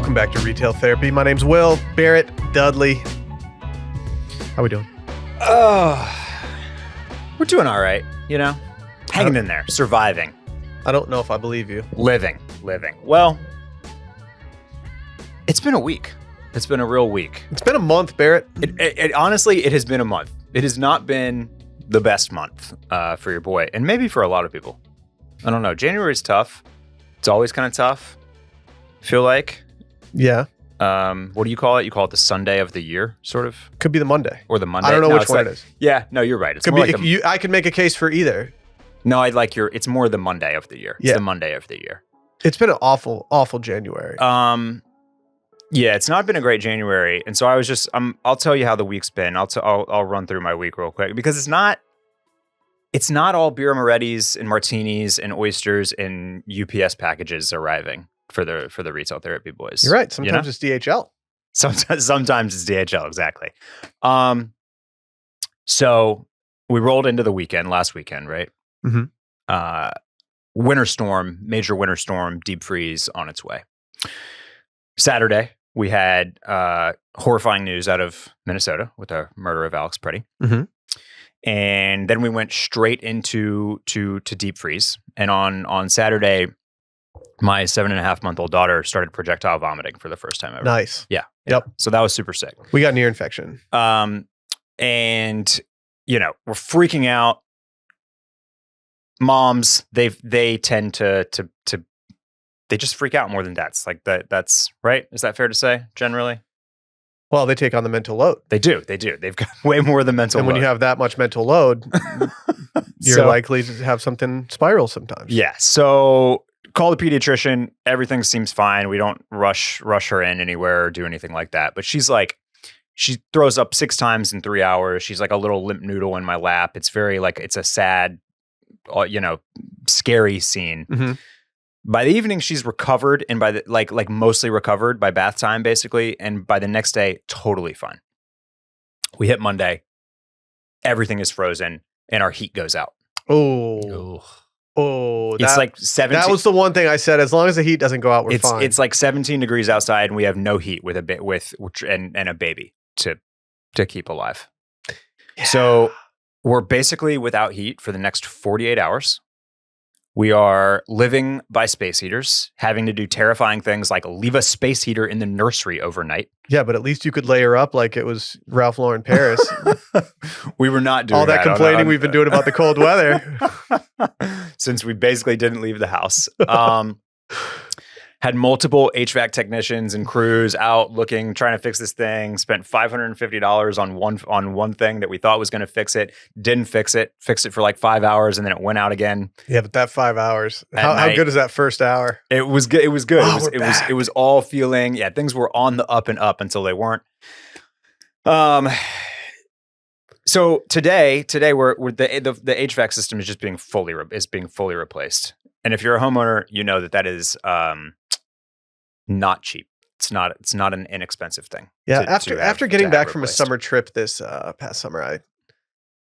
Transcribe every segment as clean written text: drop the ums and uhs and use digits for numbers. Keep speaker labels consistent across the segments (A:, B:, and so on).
A: Welcome back to Retail Therapy. My name's Will, Barrett, Dudley. How we doing?
B: We're doing all right, you know? Hanging in there, surviving.
A: I don't know if I believe you.
B: Living. Well, it's been a week. It's been a real week.
A: It's been a month, Barrett.
B: Honestly, it has been a month. It has not been the best month for your boy, and maybe for a lot of people. I don't know. January's tough. It's always kind of tough, I feel like.
A: Yeah.
B: What do you call it? You call it the Sunday of the year, sort of?
A: Could be the Monday.
B: Or the Monday.
A: I don't know which one it is.
B: Yeah, no, you're right. It's
A: Could
B: more
A: be.
B: like
A: I could make a case for either.
B: No, it's more the Monday of the year. It's the Monday of the year.
A: It's been an awful January.
B: Yeah, it's not been a great January. And so I'll tell you how the week's been. I'll run through my week real quick because it's not all beer Moretti's and martinis and oysters and UPS packages arriving for the Retail Therapy boys.
A: You're right. Sometimes it's DHL.
B: Sometimes it's DHL, exactly. So we rolled into the weekend, last weekend, right?
A: Mm-hmm.
B: Major winter storm, deep freeze on its way. Saturday, we had horrifying news out of Minnesota with the murder of Alex Preddy.
A: Mm-hmm.
B: And then we went straight into deep freeze. And on Saturday, my 7.5-month-old daughter started projectile vomiting for the first time ever.
A: Nice.
B: Yeah.
A: Yep.
B: So that was super sick.
A: We got an ear infection.
B: And we're freaking out. Moms, they tend to they just freak out more than dads. Like that's right. Is that fair to say generally?
A: Well, they take on the mental load.
B: They do. They've got way more of the mental load.
A: And when you have that much mental load, you're likely to have something spiral sometimes.
B: Yeah. So call the pediatrician. Everything seems fine. We don't rush her in anywhere or do anything like that. But she throws up 6 times in 3 hours. She's like a little limp noodle in my lap. It's very it's a sad, scary scene.
A: Mm-hmm.
B: By the evening, she's recovered, and by the like mostly recovered by bath time, basically. And by the next day, totally fine. We hit Monday, everything is frozen, and our heat goes out.
A: Oh,
B: it's like 17.
A: That was the one thing I said. As long as the heat doesn't go out, we're fine.
B: It's like 17 degrees outside, and we have no heat with a baby to keep alive. Yeah. So we're basically without heat for the next 48 hours. We are living by space heaters, having to do terrifying things like leave a space heater in the nursery overnight.
A: Yeah, but at least you could layer up like it was Ralph Lauren Paris.
B: We were not doing
A: all that complaining we've been doing about the cold weather.
B: Since we basically didn't leave the house. Had multiple HVAC technicians and crews out looking, trying to fix this thing. Spent $550 on one thing that we thought was going to fix it. Didn't fix it. Fixed it for like 5 hours, and then it went out again.
A: Yeah, but that 5 hours. How good is that first hour?
B: It was good. It was good.
A: Oh,
B: it was all feeling. Yeah, things were on the up and up until they weren't. So today we're the HVAC system is just being fully replaced. And if you're a homeowner, you know that is not cheap. It's not an inexpensive thing.
A: Yeah. After getting back from a summer trip this past summer, I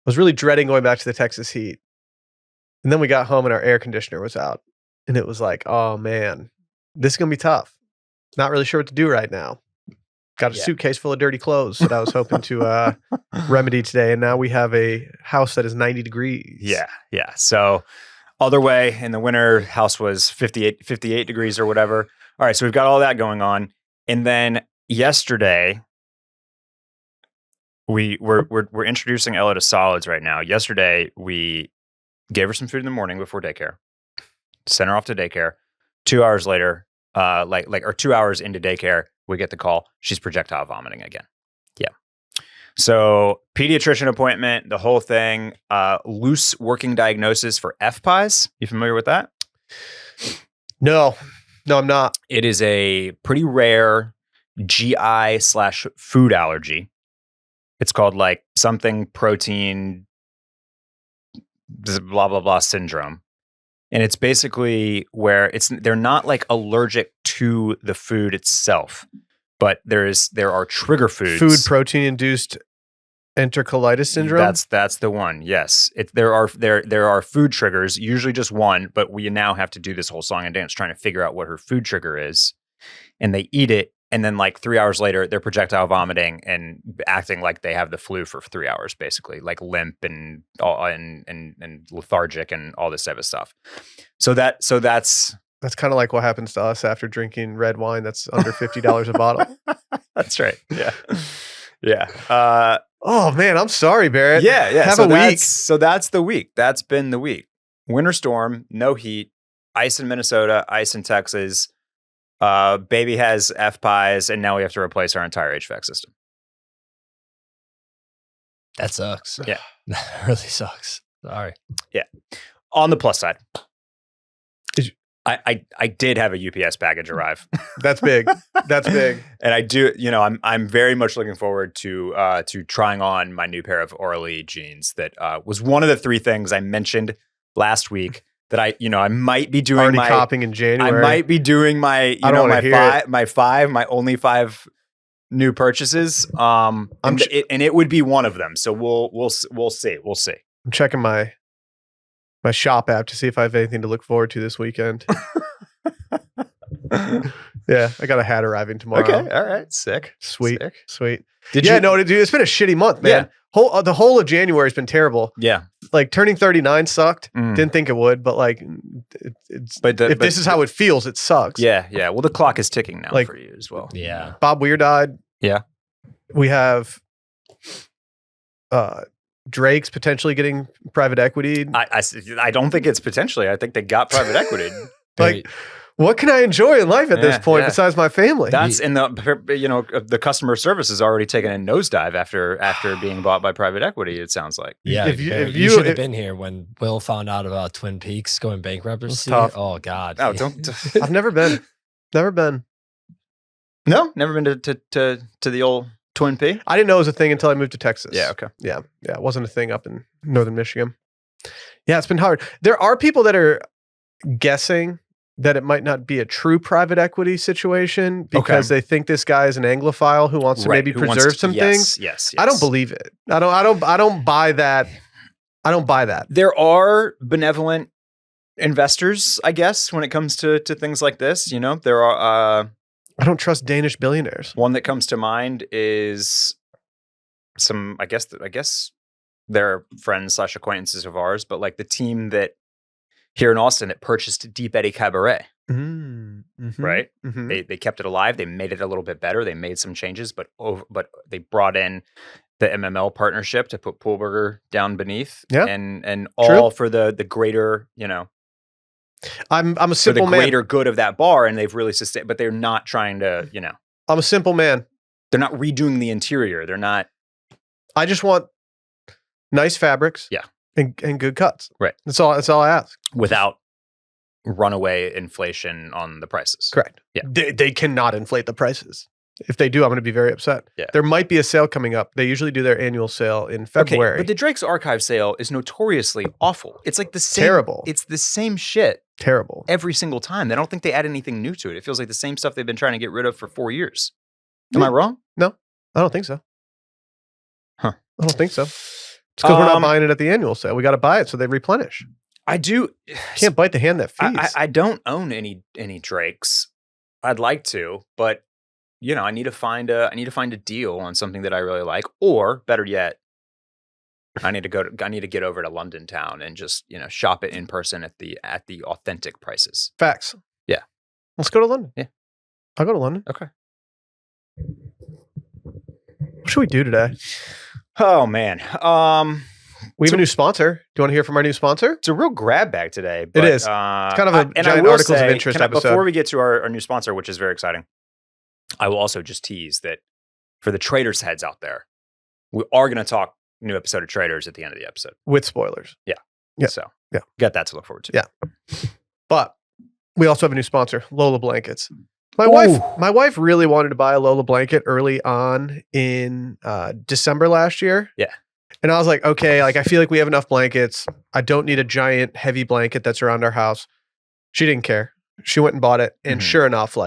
A: was really dreading going back to the Texas heat. And then we got home and our air conditioner was out. And it was like, oh man, this is going to be tough. Not really sure what to do right now. Got a suitcase full of dirty clothes that I was hoping to remedy today. And now we have a house that is 90 degrees.
B: Yeah. Yeah. So other way in the winter, house was 58 degrees or whatever. All right, so we've got all that going on, and then yesterday we're introducing Ella to solids right now. Yesterday we gave her some food in the morning before daycare, sent her off to daycare. 2 hours later, or 2 hours into daycare, we get the call. She's projectile vomiting again. Yeah. So pediatrician appointment, the whole thing. Loose working diagnosis for FPIES. You familiar with that?
A: No, I'm not.
B: It is a pretty rare GI/food allergy. It's called like something protein, blah, blah, blah syndrome. And it's basically where they're not like allergic to the food itself, but there are trigger foods.
A: Food protein induced enterocolitis syndrome?
B: That's the one. Yes. There are food triggers, usually just one, but we now have to do this whole song and dance trying to figure out what her food trigger is. and they eat it. And then like 3 hours later, they're projectile vomiting and acting like they have the flu for 3 hours, basically, like limp and lethargic and all this type of stuff. So that's
A: kind of like what happens to us after drinking red wine that's under $50 a bottle.
B: That's right. Yeah. Yeah.
A: Oh man, I'm sorry, Barrett.
B: Yeah.
A: Have a week.
B: So that's the week. That's been the week. Winter storm, no heat, ice in Minnesota, ice in Texas. Baby has F-pies, and now we have to replace our entire HVAC system.
C: That sucks.
B: Yeah.
C: That really sucks. Sorry.
B: Yeah. On the plus side, I did have a UPS package arrive.
A: That's big. That's big.
B: And I do, I'm very much looking forward to trying on my new pair of Orly jeans. That was one of the 3 things I mentioned last week that I might be doing
A: already copying in January.
B: I might be doing my my only 5 new purchases. And it would be one of them. So we'll see. We'll see.
A: I'm checking my shop app to see if I have anything to look forward to this weekend. Yeah, I got a hat arriving tomorrow.
B: Okay, all right, sick,
A: sweet.
B: Dude,
A: it's been a shitty month, man. Yeah. The whole of January has been terrible.
B: Yeah,
A: like turning 39 sucked. Didn't think it would, but like, if this is how it feels, it sucks.
B: Yeah. Well, the clock is ticking now for you as well.
C: Yeah.
A: Bob Weir died.
B: Yeah.
A: We have Drake's potentially getting private equity.
B: I don't think it's potentially. I think they got private equity.
A: Like, what can I enjoy in life at this point besides my family?
B: That's in the customer service has already taken a nosedive after being bought by private equity. It sounds like.
C: Yeah, if you should have been here when Will found out about Twin Peaks going bankrupt. Oh God.
B: Oh, don't.
A: I've never been.
B: No, never been to the old Twin P.
A: I didn't know it was a thing until I moved to Texas.
B: Yeah. Okay.
A: Yeah. It wasn't a thing up in northern Michigan. Yeah, it's been hard. There are people that are guessing that it might not be a true private equity situation because they think this guy is an Anglophile who wants to maybe preserve some things.
B: Yes.
A: I don't believe it. I don't buy that. I don't buy that.
B: There are benevolent investors, I guess, when it comes to things like this. There are.
A: I don't trust Danish billionaires.
B: One that comes to mind is some. I guess they're friends / acquaintances of ours, but like the team that. Here in Austin, that purchased Deep Eddy Cabaret, right? Mm-hmm. They kept it alive. They made it a little bit better. They made some changes, but they brought in the MML partnership to put Poolberger down beneath, and all for the greater,
A: I'm a simple man.
B: For the greater good of that bar, and they've really sustained. But they're not trying to,
A: I'm a simple man.
B: They're not redoing the interior. They're not.
A: I just want nice fabrics.
B: Yeah.
A: And good cuts.
B: Right.
A: That's all I ask.
B: Without runaway inflation on the prices.
A: Correct.
B: Yeah.
A: They cannot inflate the prices. If they do, I'm going to be very upset.
B: Yeah.
A: There might be a sale coming up. They usually do their annual sale in February.
B: Okay, but the Drake's Archive sale is notoriously awful. It's like the same.
A: Terrible.
B: It's the same shit.
A: Terrible.
B: Every single time. I don't think they add anything new to it. It feels like the same stuff they've been trying to get rid of for 4 years. Am I wrong?
A: No, I don't think so.
B: Huh.
A: I don't think so. It's because we're not buying it at the annual sale. We got to buy it so they replenish.
B: I do.
A: Can't bite the hand that feeds.
B: I don't own any Drakes. I'd like to, but I need to find a deal on something that I really like, or better yet, I need to get over to London town and just shop it in person at the authentic prices.
A: Facts.
B: Yeah.
A: Let's go to London.
B: Yeah.
A: I'll go to London.
B: Okay.
A: What should we do today?
B: Oh man.
A: We have a new sponsor. Do you want to hear from our new sponsor?
B: It's a real grab bag today. But,
A: it is. It's kind of a giant articles of interest episode.
B: Before we get to our new sponsor, which is very exciting, I will also just tease that for the Traitors heads out there, we are going to talk new episode of Traitors at the end of the episode.
A: With spoilers.
B: Yeah.
A: Yeah.
B: So
A: yeah,
B: got that to look forward to.
A: Yeah. But we also have a new sponsor, Lola Blankets. My wife really wanted to buy a Lola blanket early on in December last year.
B: Yeah.
A: And I was like, okay, I feel like we have enough blankets. I don't need a giant heavy blanket that's around our house. She didn't care. She went and bought it. And sure enough,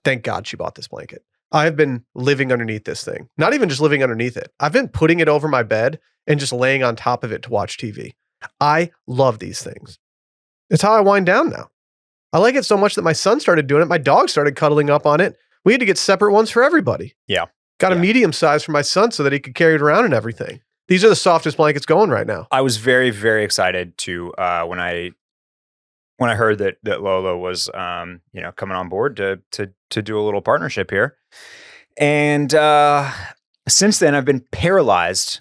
A: thank God she bought this blanket. I have been living underneath this thing. Not even just living underneath it. I've been putting it over my bed and just laying on top of it to watch TV. I love these things. It's how I wind down now. I like it so much that my son started doing it. My dog started cuddling up on it. We had to get separate ones for everybody.
B: Yeah.
A: Got a medium size for my son so that he could carry it around and everything. These are the softest blankets going right now.
B: I was very, very excited to when I heard that Lola was coming on board to do a little partnership here. And since then I've been paralyzed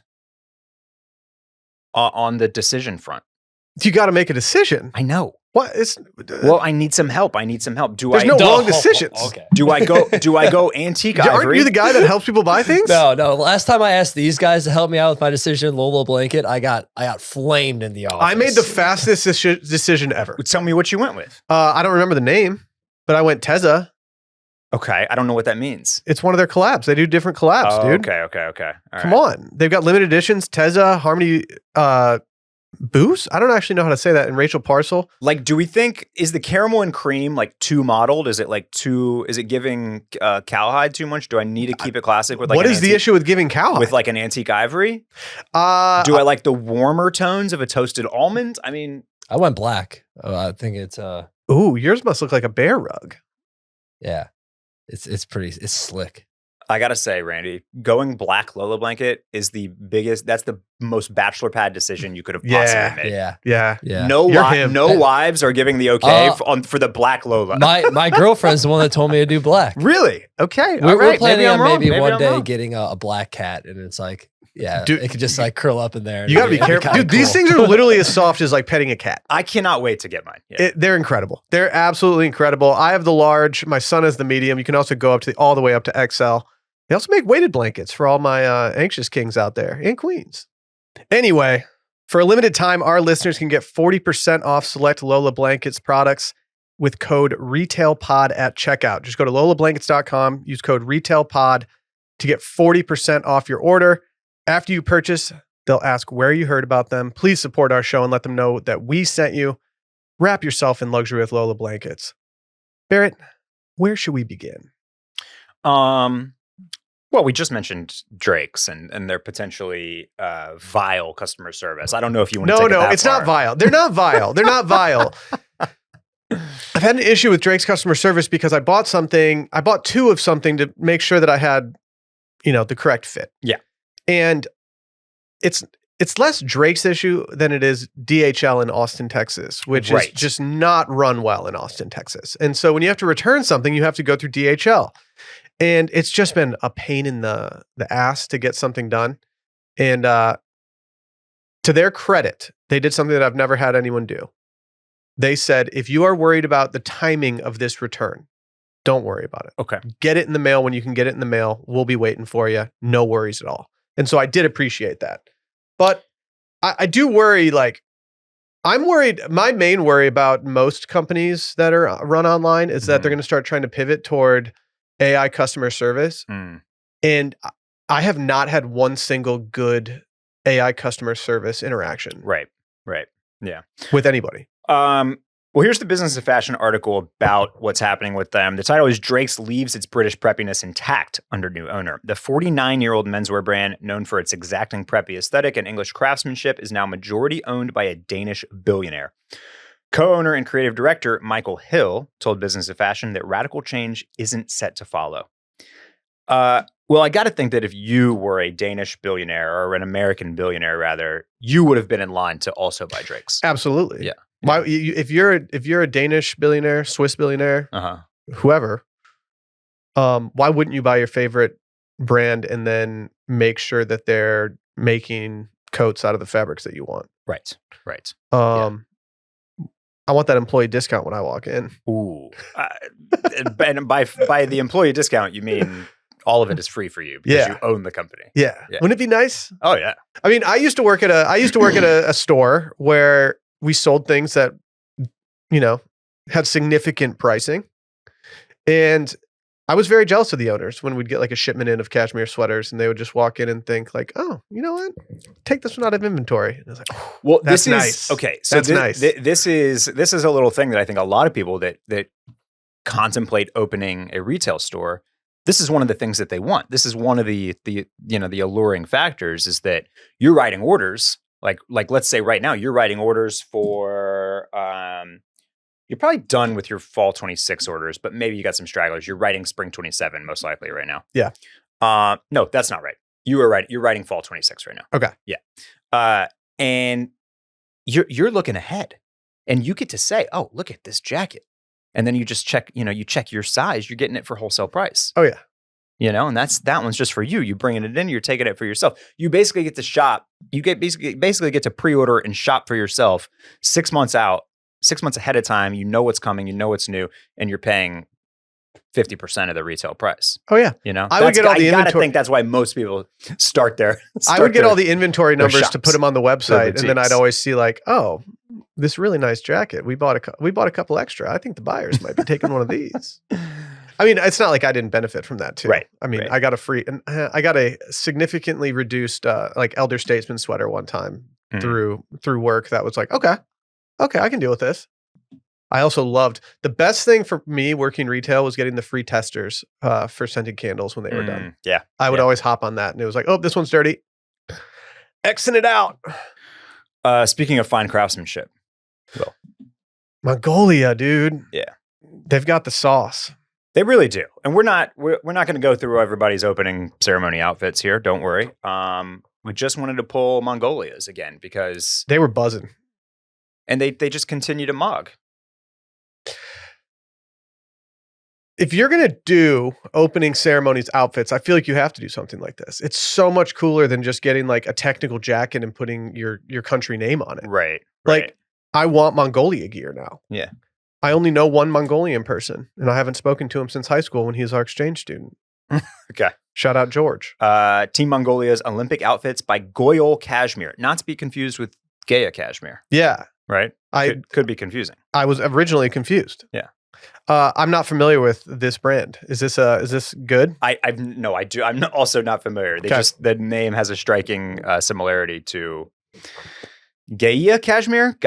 B: on the decision front.
A: You got to make a decision.
B: I know.
A: What?
B: Well, I need some help.
A: There's no wrong decisions.
C: Okay.
B: Do I go antique ivory?
A: Aren't you the guy that helps people buy things?
C: No. Last time I asked these guys to help me out with my decision, Lola blanket, I got flamed in the office.
A: I made the fastest decision ever.
B: Tell me what you went with.
A: I don't remember the name, but I went Tezza.
B: Okay, I don't know what that means.
A: It's one of their collabs. They do different collabs, dude.
B: Okay. All
A: Come on. They've got limited editions, Tezza, Harmony, Boost? I don't actually know how to say that. And Rachel Parcel.
B: Like, do we think, is the caramel and cream like too modeled? Is it giving cowhide too much? Do I need to keep it classic with like
A: what is the issue with giving cowhide?
B: With like an antique ivory? Do I like the warmer tones of a toasted almond? I mean,
C: I went black. I think it's
A: ooh, yours must look like a bear rug.
C: Yeah. It's slick.
B: I gotta say, Randy, going black Lola blanket is that's the most bachelor pad decision you could have possibly made.
A: Yeah.
B: No wives are giving the okay for the black Lola.
C: My girlfriend's the one that told me to do black.
A: Really? Okay.
C: We're planning on maybe one day getting a black cat, and it's like, dude, it could just like curl up in there.
A: You gotta be careful. Dude, these things are literally as soft as like petting a cat.
B: I cannot wait to get mine. Yeah.
A: They're incredible. They're absolutely incredible. I have the large. My son has the medium. You can also go all the way up to XL. They also make weighted blankets for all my anxious kings out there and queens. Anyway, for a limited time, our listeners can get 40% off select Lola Blankets products with code RETAILPOD at checkout. Just go to lolablankets.com, use code RETAILPOD to get 40% off your order. After you purchase, they'll ask where you heard about them. Please support our show and let them know that we sent you. Wrap yourself in luxury with Lola Blankets. Barrett, where should we begin?
B: Well, we just mentioned Drake's and their potentially vile customer service. I don't know if you want to take it that
A: it's
B: far.
A: not vile. They're not vile. They're not vile. I've had an issue with Drake's customer service because I bought two of something to make sure that I had, the correct fit.
B: Yeah.
A: And it's less Drake's issue than it is DHL in Austin, Texas, which is just not run well in Austin, Texas. And so when you have to return something, you have to go through DHL. And it's just been a pain in the ass to get something done. And to their credit, they did something that I've never had anyone do. They said, if you are worried about the timing of this return, don't worry about it. Okay. Get it in the mail when you can get it in the mail. We'll be waiting for you. No worries at all. And so I did appreciate that. But I do worry, I'm worried. My main worry about most companies that are run online is that they're going to start trying to pivot toward AI customer service. And I have not had one single good AI customer service interaction.
B: Right. Yeah.
A: With anybody.
B: Well, here's the Business of Fashion article about what's happening with them. The title is Drake's leaves its British preppiness intact under new owner. The 49-year-old menswear brand, known for its exacting preppy aesthetic and English craftsmanship, is now majority owned by a Danish billionaire. Co-owner and creative director Michael Hill told Business of Fashion that radical change isn't set to follow. Well, I got to think that if you were a Danish billionaire or an American billionaire, rather, you would have been in line to also buy Drake's.
A: Absolutely.
B: Yeah.
A: Why, if you're a Danish billionaire, Swiss billionaire, whoever, why wouldn't you buy your favorite brand and then make sure that they're making coats out of the fabrics that you want?
B: Right.
A: I want that employee discount when I walk in.
B: Ooh. And by the employee discount, you mean all of it is free for you because you own the company.
A: Yeah. Wouldn't it be nice?
B: Oh yeah.
A: I mean, I used to work at a store where we sold things that, had significant pricing. And I was very jealous of the owners when we'd get like a shipment in of cashmere sweaters and they would just walk in and think like, oh, you know what? Take this one out of inventory. And I was like, oh,
B: well,
A: that's nice.
B: Okay. So
A: that's nice.
B: This is a little thing that I think a lot of people that contemplate opening a retail store, this is one of the things that they want. This is one of the alluring factors is that you're writing orders. Like let's say right now you're writing orders for You're probably done with your fall 26 orders, but maybe you got some stragglers. You're writing spring 27 most likely right now.
A: Yeah.
B: No, that's not right. You were right. You're writing fall 26 right now.
A: Okay.
B: Yeah. And you're looking ahead, and you get to say, "Oh, look at this jacket," and then you just check. You check your size. You're getting it for wholesale price.
A: Oh yeah.
B: And that one's just for you. You bringing it in. You're taking it for yourself. You basically get to shop. You get basically get to pre-order and shop for yourself 6 months out. 6 months ahead of time, you know what's coming, you know what's new, and you're paying 50% of the retail price.
A: Oh yeah.
B: I
A: would get all the inventory.
B: I gotta think that's why most people start there.
A: I would get all the inventory numbers to put them on the website, and then I'd always see like, oh, this really nice jacket. We bought a couple extra. I think the buyers might be taking one of these. I mean, it's not like I didn't benefit from that too.
B: Right.
A: I mean, I got a significantly reduced like elder statesman sweater one time through work. That was like, okay, I can deal with this. I also loved the best thing for me working retail was getting the free testers for scented candles when they were done.
B: Yeah.
A: I would always hop on that, and it was like, oh, this one's dirty. Xing it out.
B: Speaking of fine craftsmanship, Will.
A: Mongolia, dude.
B: Yeah.
A: They've got the sauce.
B: They really do. And we're not going to go through everybody's opening ceremony outfits here. Don't worry. We just wanted to pull Mongolia's again because
A: they were buzzing.
B: And they just continue to mug.
A: If you're going to do opening ceremonies outfits, I feel like you have to do something like this. It's so much cooler than just getting like a technical jacket and putting your country name on it.
B: Right.
A: Like I want Mongolia gear now.
B: Yeah.
A: I only know one Mongolian person, and I haven't spoken to him since high school when he was our exchange student.
B: Okay.
A: Shout out George.
B: Team Mongolia's Olympic outfits by Goyal Cashmere, not to be confused with Gaya Cashmere.
A: Yeah.
B: Right? Could be confusing.
A: I was originally confused.
B: Yeah.
A: I'm not familiar with this brand. Is this good?
B: No, I do. I'm also not familiar. The name has a striking similarity to Gaya Cashmere.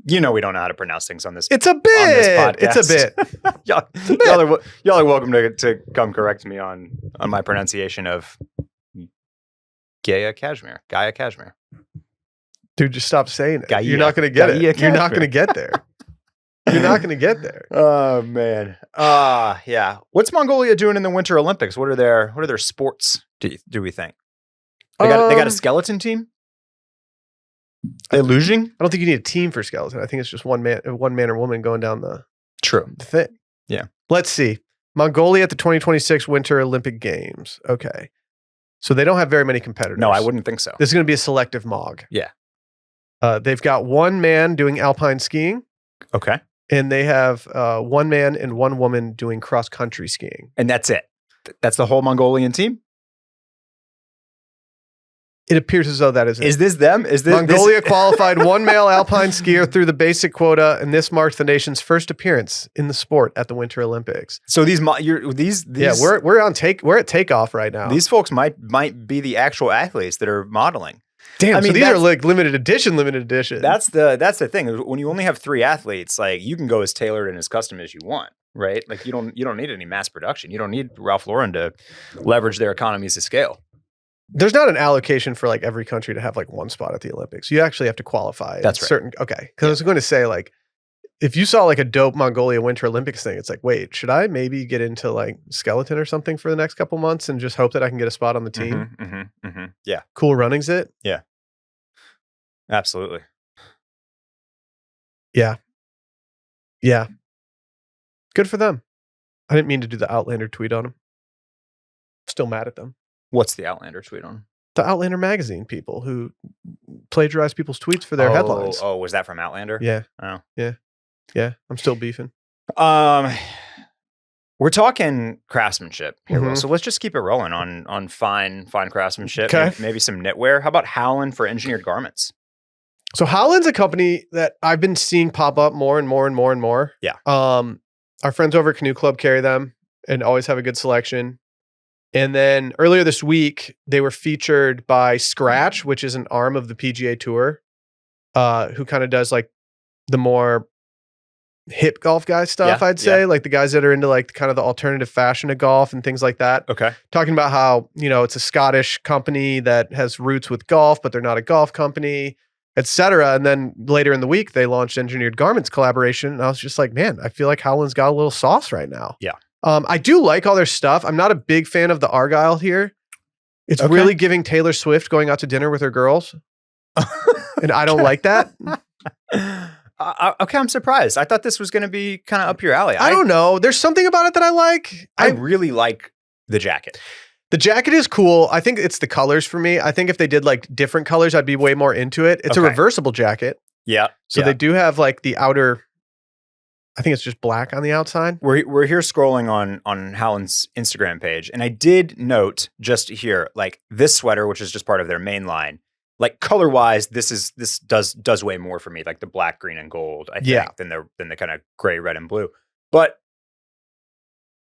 B: We don't know how to pronounce things on this.
A: It's a bit. It's a bit.
B: y'all are welcome to come correct me on my pronunciation of Gaya Cashmere.
A: Dude, just stop saying it.
B: Gaia.
A: You're not going to get it. You're not going to get there. You're not going to get there.
B: Oh man. Yeah. What's Mongolia doing in the Winter Olympics? What are their sports? Do we think they got a skeleton team? Are they losing?
A: I don't think you need a team for skeleton. I think it's just one man or woman going down the thing.
B: Yeah.
A: Let's see. Mongolia at the 2026 Winter Olympic Games. Okay. So they don't have very many competitors.
B: No, I wouldn't think so.
A: This is going to be a selective MOG.
B: Yeah.
A: They've got one man doing alpine skiing.
B: Okay.
A: And they have one man and one woman doing cross-country skiing.
B: And that's it? That's the whole Mongolian team?
A: It appears as though that is it.
B: Is this them?
A: Mongolia qualified one male alpine skier through the basic quota, and this marks the nation's first appearance in the sport at the Winter Olympics.
B: So these
A: yeah, we're at takeoff right now.
B: These folks might be the actual athletes that are modeling.
A: Damn, so these are like limited edition.
B: That's the thing. When you only have 3 athletes, like you can go as tailored and as custom as you want, right? Like you don't need any mass production. You don't need Ralph Lauren to leverage their economies of scale.
A: There's not an allocation for like every country to have like one spot at the Olympics. You actually have to qualify.
B: That's right.
A: Okay. Because I was going to say like, if you saw like a dope Mongolia Winter Olympics thing, it's like, wait, should I maybe get into like skeleton or something for the next couple months and just hope that I can get a spot on the team?
B: Yeah.
A: Cool Runnings it?
B: Yeah. Absolutely.
A: Yeah. Yeah. Good for them. I didn't mean to do the Outlander tweet on them. Still mad at them.
B: What's the Outlander tweet on?
A: The Outlander magazine people who plagiarize people's tweets for their headlines.
B: Oh, was that from Outlander?
A: Yeah.
B: Oh.
A: Yeah. I'm still beefing.
B: We're talking craftsmanship here, Will,
A: Mhm.
B: so let's just keep it rolling on fine craftsmanship.
A: Okay.
B: Maybe some knitwear. How about Howlin for engineered garments?
A: So Howlin's a company that I've been seeing pop up more and more and more and more.
B: Yeah.
A: Our friends over at Canoe Club carry them and always have a good selection. And then earlier this week, they were featured by Scratch, which is an arm of the PGA Tour, who kind of does like the more hip golf guy stuff, I'd say. Like the guys that are into like kind of the alternative fashion of golf and things like that.
B: Okay.
A: Talking about how, it's a Scottish company that has roots with golf, but they're not a golf company. etc. And then later in the week, they launched Engineered Garments collaboration. And I was just like, man, I feel like Howlin's got a little sauce right now.
B: Yeah.
A: I do like all their stuff. I'm not a big fan of the Argyle here. It's really giving Taylor Swift going out to dinner with her girls. And I don't like that.
B: Okay, I'm surprised. I thought this was going to be kind of up your alley.
A: I don't know. There's something about it that I like.
B: I really like the jacket.
A: The jacket is cool. I think it's the colors for me. I think if they did like different colors, I'd be way more into it. It's a reversible jacket.
B: Yeah.
A: So they do have like the outer, I think it's just black on the outside.
B: We're here scrolling on Howlin's Instagram page. And I did note just here, like this sweater, which is just part of their main line, like color wise, this does way more for me, like the black, green, and gold, I think, than the kind of gray, red, and blue. But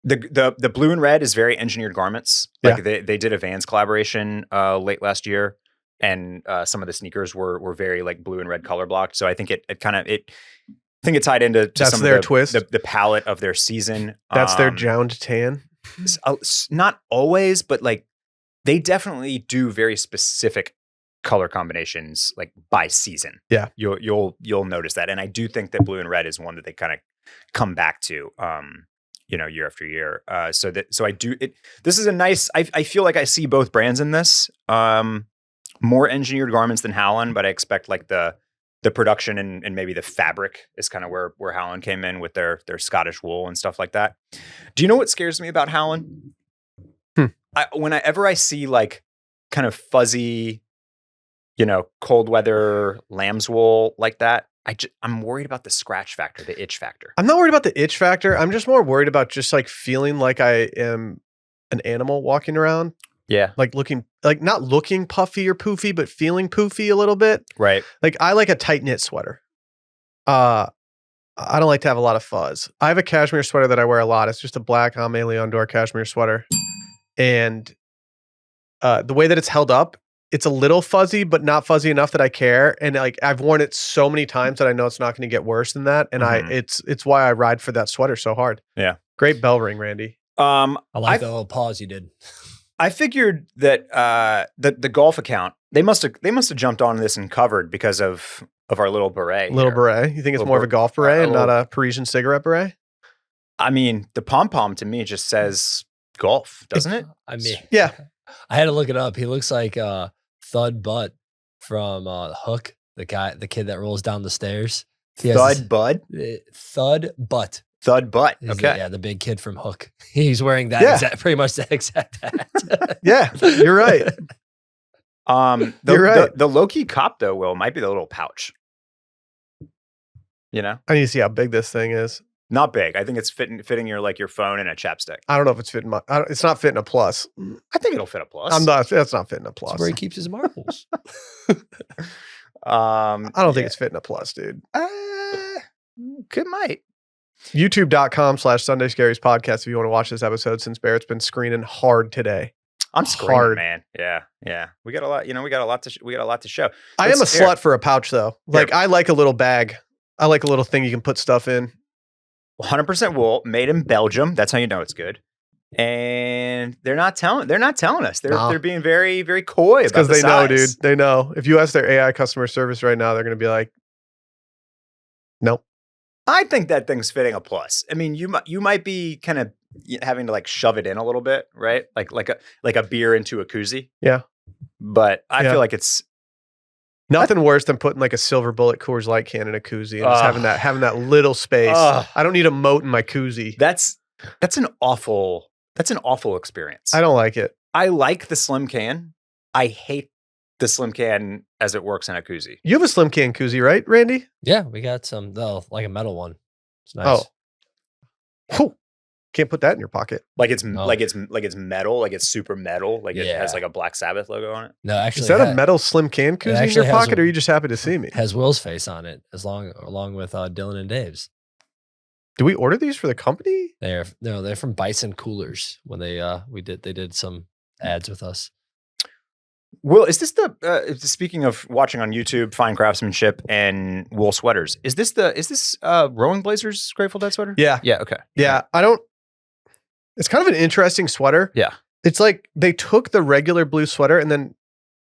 B: the blue and red is very Engineered Garments. Like they did a Vans collaboration late last year, and some of the sneakers were very like blue and red color blocked. So I think it tied into
A: That's
B: some
A: their
B: of
A: twist.
B: The palette of their season.
A: That's their jound tan.
B: Not always, but like they definitely do very specific color combinations like by season. Yeah. You'll notice that. And I do think that blue and red is one that they kind of come back to year after year. So I do it. This is a nice, I feel like I see both brands in this. More Engineered Garments than Howlin, but I expect like the production and maybe the fabric is kind of where Howlin came in with their Scottish wool and stuff like that. Do you know what scares me about Howlin? Whenever I see like kind of fuzzy, cold weather lamb's wool like that, I'm worried about the scratch factor, the itch factor.
A: I'm not worried about the itch factor. I'm just more worried about just like feeling like I am an animal walking around.
B: Yeah.
A: Like not looking puffy or poofy, but feeling poofy a little bit.
B: Right.
A: Like I like a tight knit sweater. I don't like to have a lot of fuzz. I have a cashmere sweater that I wear a lot. It's just a black Aimé Leon Dore cashmere sweater. And the way that it's held up, it's a little fuzzy, but not fuzzy enough that I care. And like I've worn it so many times that I know it's not going to get worse than that. And it's why I ride for that sweater so hard.
B: Yeah.
A: Great bell ring, Randy.
C: I like the little pause you did.
B: I figured that the golf account, they must have jumped on this and covered because of our little beret.
A: Beret. You think it's more of a golf beret and not a Parisian cigarette beret?
B: I mean, the pom-pom to me just says golf, doesn't it?
C: I mean,
A: yeah.
C: I had to look it up. He looks like Thud Butt from Hook, the kid that rolls down the stairs.
B: Thud Butt?
C: Thud Butt.
B: Thud Butt. Okay.
C: The big kid from Hook. He's wearing that pretty much the exact hat.
A: Yeah, you're right.
B: You're right. The low-key cop, though, Will, might be the little pouch.
A: I need to see how big this thing is.
B: Not big. I think it's fitting your phone and a chapstick.
A: I don't know if it's fitting it's not fitting a plus.
B: I think it'll fit a plus.
A: That's not fitting a plus.
C: That's where he keeps his marbles.
A: I don't think it's fitting a plus, dude.
B: Might.
A: YouTube.com/Sunday Scaries podcast if you want to watch this episode, since Barrett's been screening hard today.
B: I'm screaming, man. Yeah. We got a lot. We got a lot to show.
A: I am a slut for a pouch, though. Like I like a little bag. I like a little thing you can put stuff in.
B: 100% wool, made in Belgium. That's how you know it's good. And they're not telling us. They're being very, very coy about the size. Because they
A: know, dude. They know. If you ask their AI customer service right now, they're going to be like, nope.
B: I think that thing's fitting a plus. I mean, you might be kind of having to like shove it in a little bit, right? Like a beer into a koozie.
A: Yeah.
B: But I feel like it's
A: nothing worse than putting like a silver bullet Coors Light can in a koozie and just having that little space. I don't need a moat in my koozie.
B: That's an awful experience.
A: I don't like it.
B: I like the slim can. I hate the slim can as it works in a koozie.
A: You have a slim can koozie, right, Randy?
C: Yeah, we got some like a metal one. It's nice.
A: Oh. Can't put that in your pocket.
B: Like it's metal, like it's super metal, like it has like a Black Sabbath logo on it.
C: No, actually,
A: is that a metal slim can koozie in your pocket, or are you just happy to see me?
C: Has Will's face on it, along with Dylan and Dave's.
A: Do we order these for the company?
C: They're from Bison Coolers. When they did some ads with us.
B: Will, is this speaking of watching on YouTube, fine craftsmanship and wool sweaters? Is this Rowing Blazers Grateful Dead sweater?
A: Yeah.
B: Yeah. Okay.
A: Yeah. It's kind of an interesting sweater.
B: Yeah.
A: It's like they took the regular blue sweater and then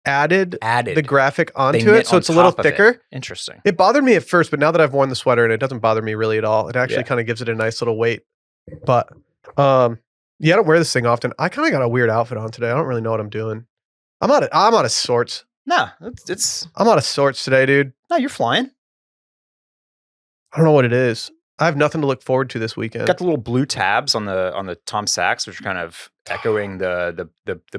A: added
B: Added.
A: the graphic
B: They
A: onto
B: knit
A: it, so
B: on
A: it's a little
B: top of it.
A: thicker.
B: Interesting.
A: It bothered me at first, but now that I've worn the sweater and it doesn't bother me really at all, it actually
B: Yeah.
A: kind of gives it a nice little weight. But yeah, I don't wear this thing often. I kind of got a weird outfit on today. I don't really know what I'm doing. I'm out of sorts.
B: No, it's
A: I'm out of sorts today, dude.
B: no, you're flying.
A: I don't know what it is. I have nothing to look forward to this weekend.
B: Got the little blue tabs on the Tom Sachs, which are kind of echoing the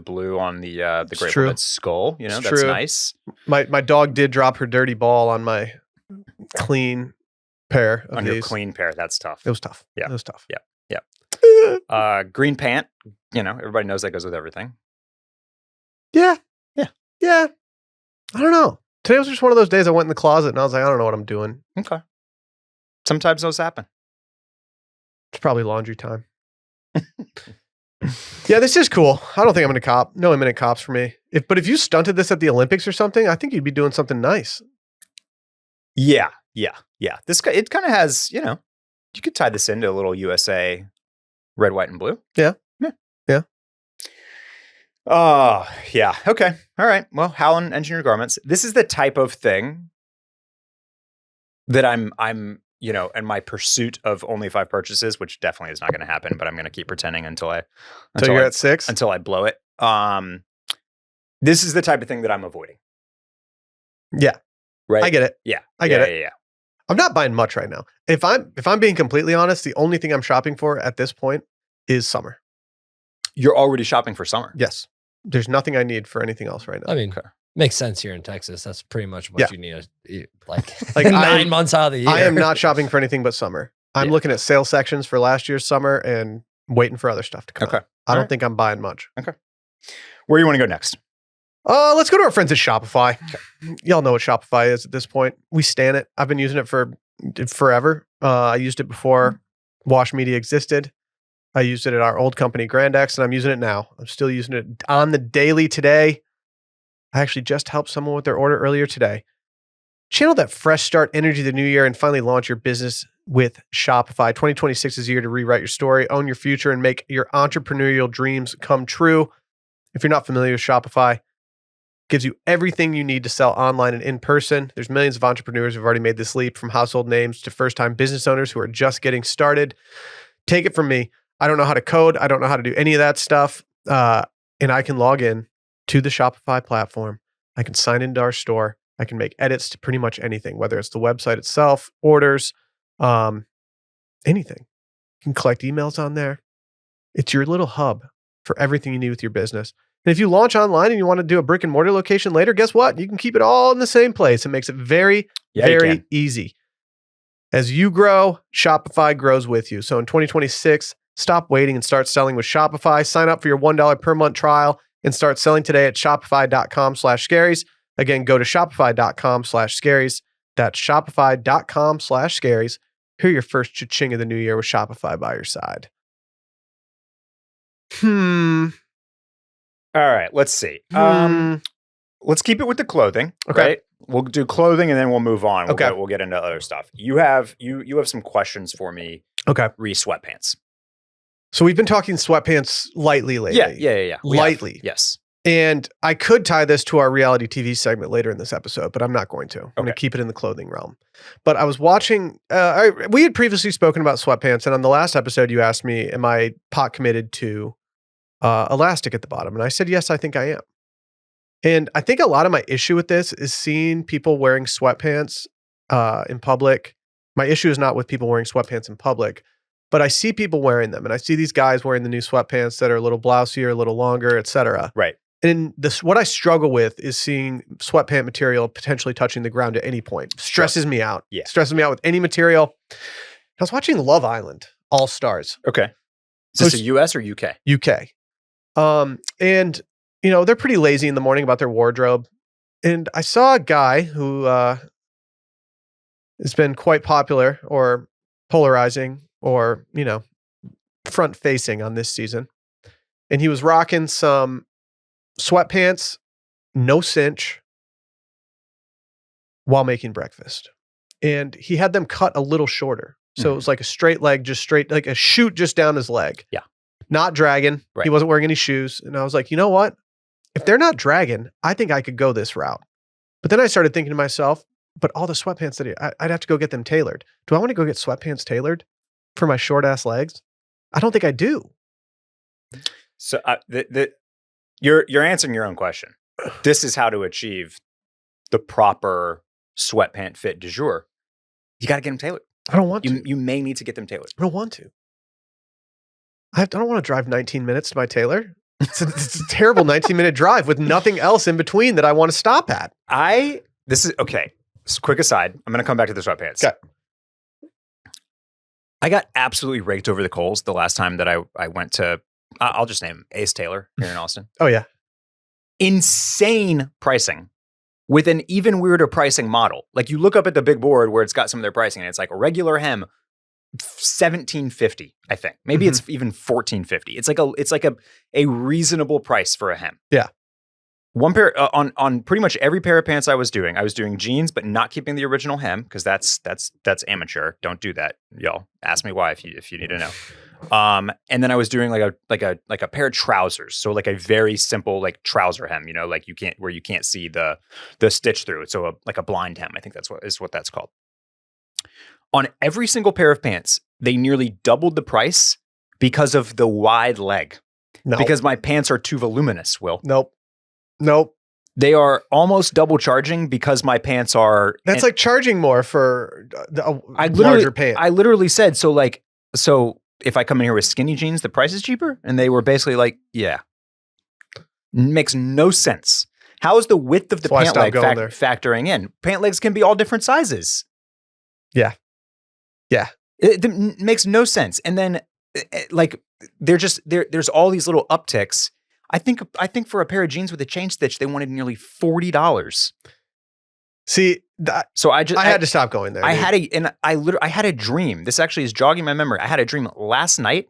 B: blue on the Grateful
A: true.
B: Dead skull. You know,
A: It's
B: that's
A: true.
B: nice.
A: My dog did drop her dirty ball on my clean pair of
B: On
A: these.
B: your clean pair, that's tough.
A: It was tough.
B: Yeah.
A: It was tough.
B: Yeah. Green pant. You know, everybody knows that goes with everything.
A: Yeah.
B: Yeah.
A: Yeah. I don't know. Today was just one of those days I went in the closet and I was like, I don't know what I'm doing.
B: Okay. Sometimes those happen.
A: It's probably laundry time. Yeah, this is cool. I don't think I'm going to cop. No imminent cops for me. But if you stunted this at the Olympics or something, I think you'd be doing something nice.
B: Yeah. This it kind of has, you know, you could tie this into a little USA red, white, and blue.
A: Yeah.
B: Oh, yeah. Okay. All right. Well, Howlin Engineered Garments. This is the type of thing that I'm, you know, in my pursuit of only 5 purchases, which definitely is not going to happen, but I'm going to keep pretending until
A: You're at 6?
B: until I blow it. This is the type of thing that I'm avoiding.
A: Yeah.
B: Right.
A: I get it.
B: Yeah.
A: I get it.
B: Yeah.
A: I'm not buying much right now. If I'm being completely honest, the only thing I'm shopping for at this point is summer.
B: You're already shopping for summer.
A: Yes. There's nothing I need for anything else right now.
C: I mean, makes sense here in Texas. That's pretty much what you need. Like 9 months out of the year.
A: I am not shopping for anything but summer. I'm looking at sale sections for last year's summer and waiting for other stuff to come out. I don't think I'm buying much.
B: Okay. Where do you want to go next?
A: Let's go to our friends at Shopify. Y'all know what Shopify is at this point. We stan it. I've been using it for forever. I used it before Wash Media existed. I used it at our old company, Grand X, and I'm using it now. I'm still using it on the daily today. I actually just helped someone with their order earlier today. Channel that fresh start energy the new year and finally launch your business with Shopify. 2026 is the year to rewrite your story, own your future, and make your entrepreneurial dreams come true. If you're not familiar with Shopify, it gives you everything you need to sell online and in person. There's millions of entrepreneurs who've already made this leap, from household names to first-time business owners who are just getting started. Take it from me. I don't know how to code. I don't know how to do any of that stuff. And I can log in to the Shopify platform. I can sign into our store. I can make edits to pretty much anything, whether it's the website itself, orders, anything. You can collect emails on there. It's your little hub for everything you need with your business. And if you launch online and you want to do a brick and mortar location later, guess what? You can keep it all in the same place. It makes it very, very easy. As you grow, Shopify grows with you. So in 2026, stop waiting and start selling with Shopify. Sign up for your $1 per month trial and start selling today at shopify.com/scaries. Again, go to shopify.com/scaries. That's shopify.com/scaries. Hear your first cha-ching of the new year with Shopify by your side.
B: All right, let's see. Let's keep it with the clothing.
A: Okay.
B: Right? We'll do clothing and then we'll move on.
A: Okay.
B: We'll get into other stuff. You have some questions for me.
A: Okay.
B: Re sweatpants.
A: So we've been talking sweatpants lightly lately.
B: Yeah.
A: Lightly.
B: Yes.
A: And I could tie this to our reality TV segment later in this episode, but I'm not going to. I'm going to keep it in the clothing realm. But I was watching, we had previously spoken about sweatpants, and on the last episode you asked me, am I pot committed to elastic at the bottom? And I said, yes, I think I am. And I think a lot of my issue with this is seeing people wearing sweatpants in public. My issue is not with people wearing sweatpants in public, but I see people wearing them, and I see these guys wearing the new sweatpants that are a little blousier, a little longer, etc.
B: Right.
A: And what I struggle with is seeing sweatpant material potentially touching the ground at any point. Stresses me out.
B: Yeah.
A: Stresses me out with any material. I was watching Love Island, All Stars.
B: Okay. Is this a US or UK?
A: UK. And, you know, they're pretty lazy in the morning about their wardrobe. And I saw a guy who has been quite popular or polarizing or, you know, front-facing on this season. And he was rocking some sweatpants, no cinch, while making breakfast. And he had them cut a little shorter. So it was like a straight leg, just straight, like a shoot just down his leg.
B: Yeah.
A: Not dragging.
B: Right.
A: He wasn't wearing any shoes. And I was like, you know what? if they're not dragging, I think I could go this route. But then I started thinking to myself, but all the sweatpants that I'd have to go get them tailored. Do I want to go get sweatpants tailored for my short ass legs? I don't think I do.
B: So you're answering your own question. This is how to achieve the proper sweatpant fit du jour. You got to get them tailored.
A: I don't want to.
B: You may need to get them tailored.
A: I don't want to. I don't want to drive 19 minutes to my tailor. It's a terrible 19-minute drive with nothing else in between that I want to stop at.
B: This is okay. Quick aside. I'm going to come back to the sweatpants.
A: Okay.
B: I got absolutely raked over the coals the last time that I went to, I'll just name him, Ace Taylor here in Austin.
A: Oh, yeah.
B: Insane pricing with an even weirder pricing model. Like you look up at the big board where it's got some of their pricing and it's like a regular hem, $17.50, I think. Maybe it's even $14.50. It's like a reasonable price for a hem.
A: Yeah.
B: One pair on pretty much every pair of pants I was doing jeans, but not keeping the original hem because that's amateur. Don't do that, y'all. Ask me why if you need to know. And then I was doing like a pair of trousers, so like a very simple like trouser hem, you know, like you can't see the stitch through it. So like a blind hem, I think that's what that's called. On every single pair of pants, they nearly doubled the price because of the wide leg.
A: No.
B: Because my pants are too voluminous, Will.
A: Nope.
B: They are almost double charging because my pants are...
A: That's like charging more for a larger pant.
B: I literally said, so if I come in here with skinny jeans, the price is cheaper? And they were basically like, yeah. Makes no sense. How is the width of the pant leg factoring in? Pant legs can be all different sizes.
A: Yeah.
B: It makes no sense. And then like there's all these little upticks. I think for a pair of jeans with a chain stitch, they wanted nearly $40.
A: See,
B: so I
A: had to stop going there.
B: I had a dream. This actually is jogging my memory. I had a dream last night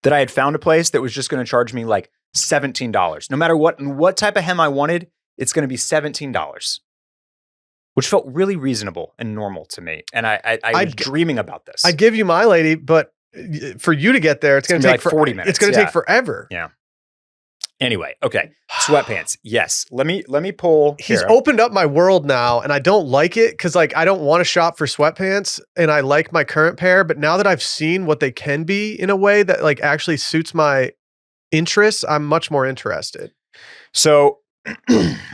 B: that I had found a place that was just going to charge me like $17. No matter what type of hem I wanted, it's going to be $17, which felt really reasonable and normal to me. And I was dreaming about this.
A: I give you my lady, but for you to get there, it's going to take
B: like 40 minutes.
A: It's going to take forever.
B: Yeah. Anyway, okay. Sweatpants. Yes. Let me pull.
A: He's opened up my world now, and I don't like it because like I don't want to shop for sweatpants, and I like my current pair. But now that I've seen what they can be in a way that like actually suits my interests, I'm much more interested.
B: So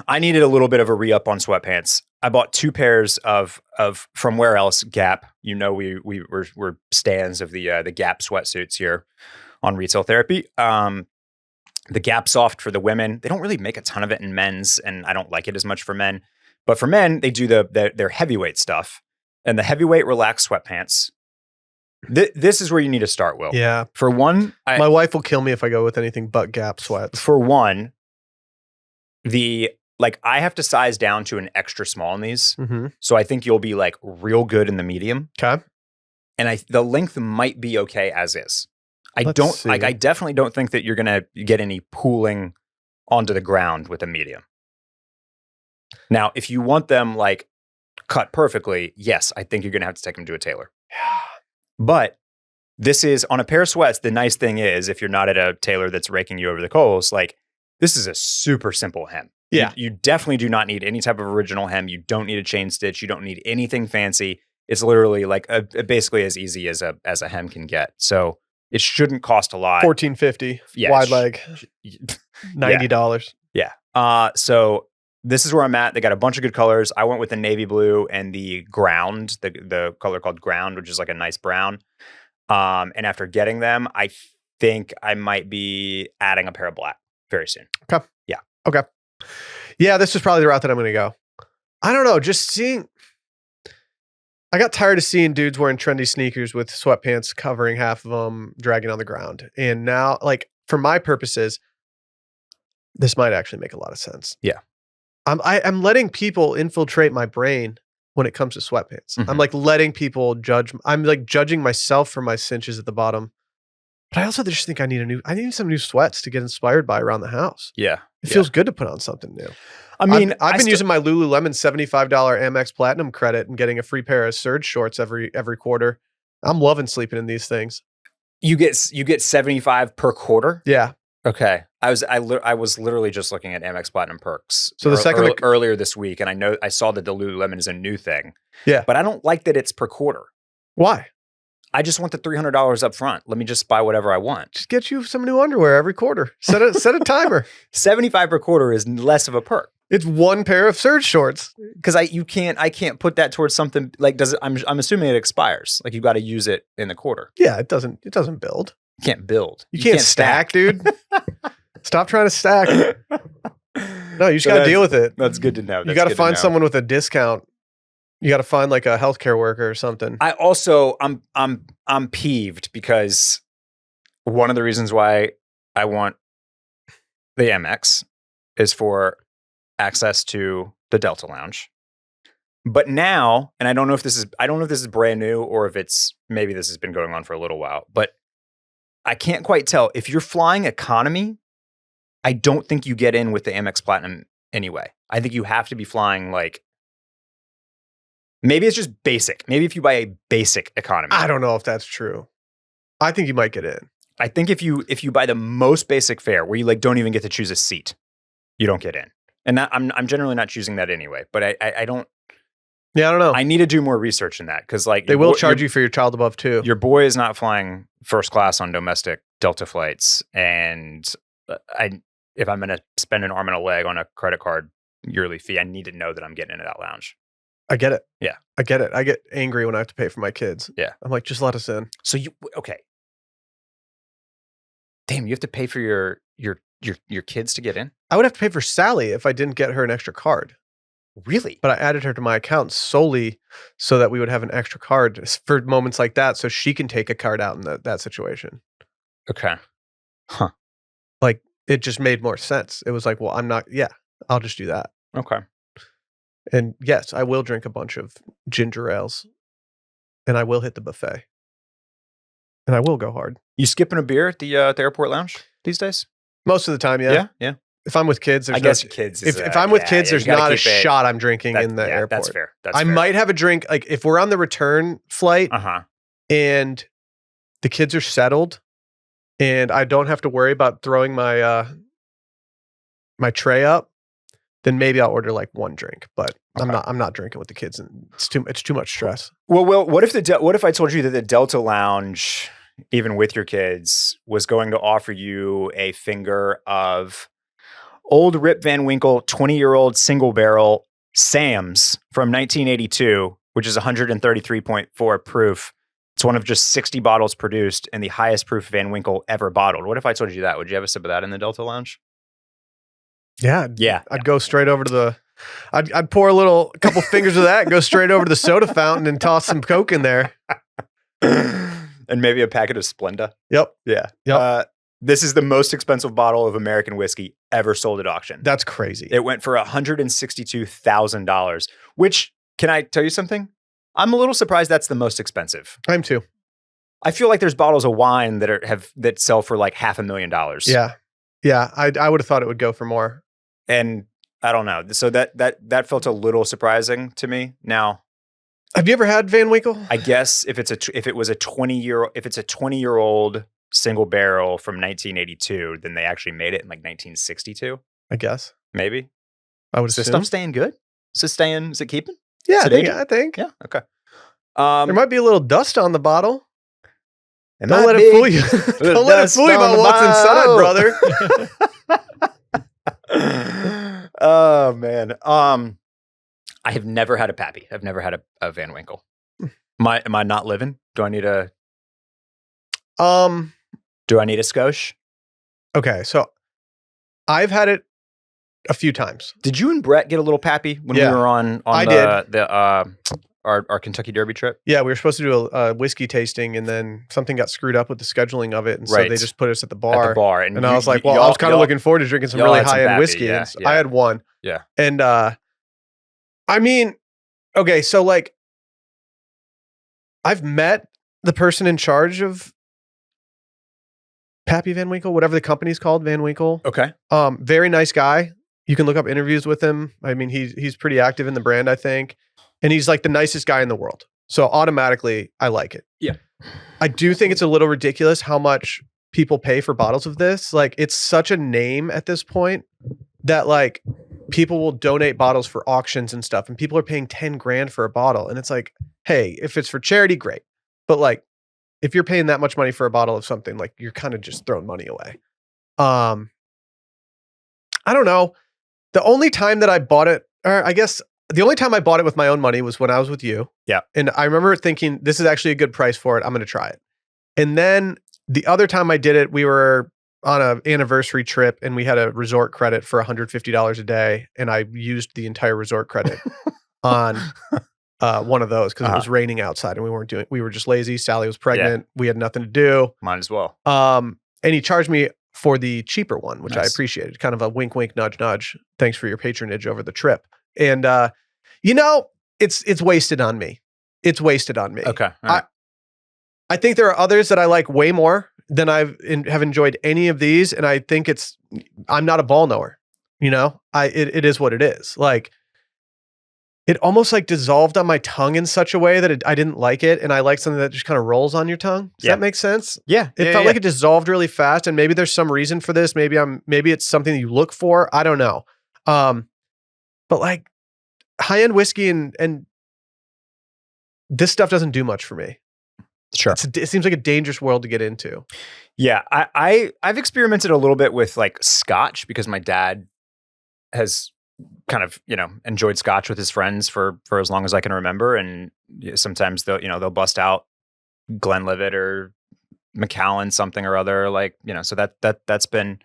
B: I needed a little bit of a re-up on sweatpants. I bought 2 pairs of from where else? Gap. You know, we're stands of the Gap sweatsuits here on Retail Therapy. The Gap Soft for the women. They don't really make a ton of it in men's, and I don't like it as much for men. But for men, they do their heavyweight stuff. And the heavyweight relaxed sweatpants. This is where you need to start, Will.
A: Yeah.
B: For one,
A: my wife will kill me if I go with anything but Gap sweats.
B: For one, I have to size down to an extra small in these.
A: Mm-hmm.
B: So I think you'll be like real good in the medium.
A: Okay.
B: And the length might be okay as is. I definitely don't think that you're going to get any pooling onto the ground with a medium. Now, if you want them like cut perfectly, yes, I think you're going to have to take them to a tailor. But this is on a pair of sweats. The nice thing is, if you're not at a tailor that's raking you over the coals, like this is a super simple hem.
A: Yeah.
B: You definitely do not need any type of original hem. You don't need a chain stitch. You don't need anything fancy. It's literally like basically as easy as a hem can get. So it shouldn't cost a lot.
A: $14.50 wide leg, $90.
B: Yeah. So this is where I'm at. They got a bunch of good colors. I went with the navy blue and the ground, the color called ground, which is like a nice brown. And after getting them, I think I might be adding a pair of black very soon.
A: Okay.
B: Yeah.
A: Okay. Yeah, this is probably the route that I'm going to go. I don't know. I got tired of seeing dudes wearing trendy sneakers with sweatpants covering half of them, dragging on the ground. And now, like, for my purposes, this might actually make a lot of sense.
B: Yeah.
A: I'm letting people infiltrate my brain when it comes to sweatpants.
B: Mm-hmm.
A: I'm like letting people judge. I'm like judging myself for my cinches at the bottom. But I also just think I need some new sweats to get inspired by around the house.
B: Yeah.
A: It feels good to put on something new.
B: I mean,
A: I've been using my Lululemon $75 Amex Platinum credit and getting a free pair of SYRN shorts every quarter. I'm loving sleeping in these things.
B: You get 75 per quarter?
A: Yeah.
B: Okay. I was literally just looking at Amex Platinum perks.
A: So the second
B: earlier this week, and I saw that the Lululemon is a new thing.
A: Yeah,
B: but I don't like that it's per quarter.
A: Why?
B: I just want the $300 up front. Let me just buy whatever I want.
A: Just get you some new underwear every quarter. Set a timer.
B: 75 per quarter is less of a perk.
A: It's one pair of surge shorts.
B: Because I can't put that towards something like I'm assuming it expires. Like you got to use it in the quarter.
A: Yeah, it doesn't build.
B: You can't build.
A: You can't stack, dude. Stop trying to stack. No, you just got to deal with it.
B: That's good to know.
A: You got to find someone with a discount. You got to find like a healthcare worker or something.
B: I also I'm peeved because one of the reasons why I want the Amex is for access to the Delta Lounge. But now, and I don't know if this is brand new or if maybe this has been going on for a little while, but I can't quite tell. If you're flying economy, I don't think you get in with the Amex Platinum anyway. I think you have to be flying like, maybe it's just basic. Maybe if you buy a basic economy.
A: I don't know if that's true. I think you might get in.
B: I think if you buy the most basic fare where you like don't even get to choose a seat, you don't get in. And that, I'm generally not choosing that anyway, but I don't.
A: Yeah, I don't know.
B: I need to do more research in that because like
A: they will charge you for your child above 2.
B: Your boy is not flying first class on domestic Delta flights, and if I'm going to spend an arm and a leg on a credit card yearly fee, I need to know that I'm getting into that lounge.
A: I get it.
B: Yeah,
A: I get it. I get angry when I have to pay for my kids.
B: Yeah,
A: I'm like, just let us in.
B: So okay? Damn, you have to pay for your kids to get in?
A: I would have to pay for Sally if I didn't get her an extra card.
B: Really?
A: But I added her to my account solely so that we would have an extra card for moments like that, so she can take a card out in that situation.
B: Okay. Huh.
A: Like, it just made more sense. It was like, well, I'll just do that.
B: Okay.
A: And yes, I will drink a bunch of ginger ales, and I will hit the buffet, and I will go hard.
B: You skipping a beer at the airport lounge these days?
A: Most of the time, yeah.
B: Yeah.
A: If I'm with kids, there's
B: kids.
A: If I'm with kids, there's not a shot I'm drinking in the airport.
B: That's fair.
A: I might have a drink, like if we're on the return flight and the kids are settled and I don't have to worry about throwing my my tray up, then maybe I'll order like one drink. But I'm not drinking with the kids, and it's too much stress.
B: Well, what if I told you that the Delta Lounge, even with your kids, was going to offer you a finger of old Rip Van Winkle 20-year-old single barrel Sam's from 1982, which is 133.4 proof. It's one of just 60 bottles produced and the highest proof Van Winkle ever bottled. What if I told you that? Would you have a sip of that in the Delta Lounge?
A: Yeah. I'd go straight over to I'd pour a couple fingers of that and go straight over to the soda fountain and toss some Coke in there.
B: And maybe a packet of Splenda.
A: Yep.
B: Yeah.
A: Yep.
B: This is the most expensive bottle of American whiskey ever sold at auction.
A: That's crazy.
B: It went for $162,000, which, can I tell you something? I'm a little surprised that's the most expensive.
A: I'm too.
B: I feel like there's bottles of wine that sell for like $500,000.
A: Yeah. Yeah. I would have thought it would go for more.
B: And I don't know. So that felt a little surprising to me. Now,
A: have you ever had Van Winkle?
B: I guess if it's a 20-year-old single barrel from 1982, then they actually made it in like 1962.
A: I guess.
B: Maybe.
A: I would
B: assume. Is this stuff staying good? Is it keeping?
A: Yeah, I think.
B: Yeah, okay.
A: There might be a little dust on the bottle.
B: Don't
A: let it fool you. Don't let it fool you about what's inside, brother.
B: Oh, man. I have never had a Pappy. I've never had a Van Winkle. Am I not living? Do I need a... Do I need a Skosh?
A: Okay, so I've had it a few times.
B: Did you and Brett get a little Pappy when we were on our Kentucky Derby trip?
A: Yeah, we were supposed to do a whiskey tasting, and then something got screwed up with the scheduling of it, and so they just put us at the bar. And I was like, well, I was kind of looking forward to drinking some really high-end whiskey. Yeah, and I had one.
B: Yeah.
A: And I mean, okay, so like, I've met the person in charge of Pappy Van Winkle, whatever the company's called, Van Winkle.
B: Okay.
A: Very nice guy. You can look up interviews with him. I mean, he's pretty active in the brand, I think. And he's like the nicest guy in the world. So automatically, I like it.
B: Yeah.
A: I do think it's a little ridiculous how much people pay for bottles of this. Like, it's such a name at this point that like people will donate bottles for auctions and stuff, and people are paying 10 grand for a bottle. And it's like, hey, if it's for charity, great. But like, if you're paying that much money for a bottle of something, like you're kind of just throwing money away. I don't know. The only time that I bought it, or I guess the only time I bought it with my own money was when I was with you.
B: Yeah.
A: And I remember thinking, this is actually a good price for it. I'm going to try it. And then the other time I did it, we were on an anniversary trip and we had a resort credit for $150 a day. And I used the entire resort credit on one of those because it was raining outside and we were just lazy. Sally was pregnant. We had nothing to do.
B: Might as well.
A: And he charged me for the cheaper one, which I appreciated. Kind of a wink, wink, nudge, nudge. Thanks for your patronage over the trip. And, it's wasted on me. It's wasted on me.
B: Okay. Right.
A: I think there are others that I like way more than have enjoyed any of these. And I think I'm not a ball knower, it is what it is. Like, it almost like dissolved on my tongue in such a way that I didn't like it. And I like something that just kind of rolls on your tongue. Does that make sense?
B: Yeah.
A: It felt like it dissolved really fast, and maybe there's some reason for this. Maybe it's something that you look for. I don't know. But like high-end whiskey and this stuff doesn't do much for me.
B: Sure.
A: It seems like a dangerous world to get into.
B: Yeah. I've experimented a little bit with like Scotch because my dad has kind of, enjoyed Scotch with his friends for as long as I can remember. And sometimes they'll bust out Glenlivet or Macallan, something or other, like, so that's been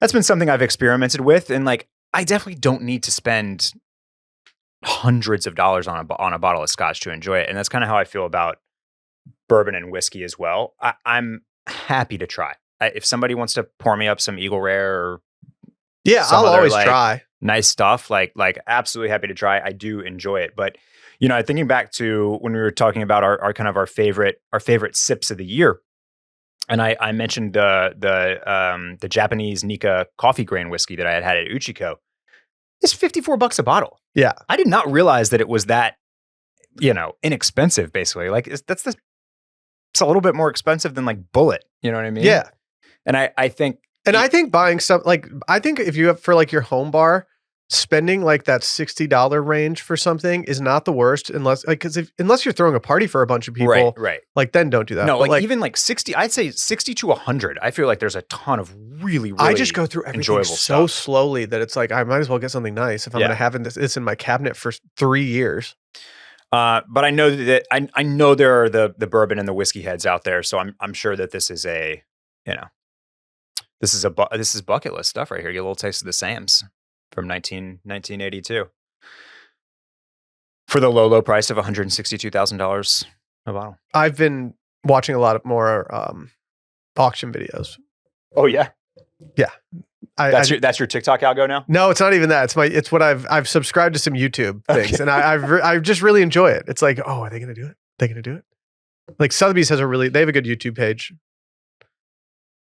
B: something I've experimented with. And like, I definitely don't need to spend hundreds of dollars on a bottle of Scotch to enjoy it. And that's kind of how I feel about bourbon and whiskey as well. I'm happy to try. If somebody wants to pour me up some Eagle Rare or
A: I'll always try
B: nice stuff, like absolutely happy to try. I do enjoy it. But, thinking back to when we were talking about our kind of our favorite sips of the year, and I mentioned the Japanese Nikka coffee grain whiskey that I had at Uchiko. It's $54 a bottle.
A: Yeah.
B: I did not realize that it was that, inexpensive, basically. Like it's a little bit more expensive than like Bullet. You know what I mean?
A: Yeah.
B: And I think
A: buying some, I think if you have for like your home bar, spending like that $60 range for something is not the worst unless you're throwing a party for a bunch of people,
B: right.
A: Like then don't do that.
B: No, like even like 60, I'd say 60 to 100. I feel like there's a ton of really, really
A: I just go through everything so
B: stuff.
A: slowly that it's like, I might as well get something nice if I'm going to have this in my cabinet for 3 years.
B: But I know that I know there are the bourbon and the whiskey heads out there. So I'm sure that this is this is bucket list stuff right here. Get a little taste of the Sams from 1982 for the low price of $162,000 a bottle.
A: I've been watching a lot more auction videos.
B: Oh yeah.
A: Yeah.
B: That's your TikTok algo now?
A: No, it's not even that. It's what I've subscribed to some YouTube things, and I just really enjoy it. It's like, oh, are they going to do it? They going to do it? Like Sotheby's they have a good YouTube page.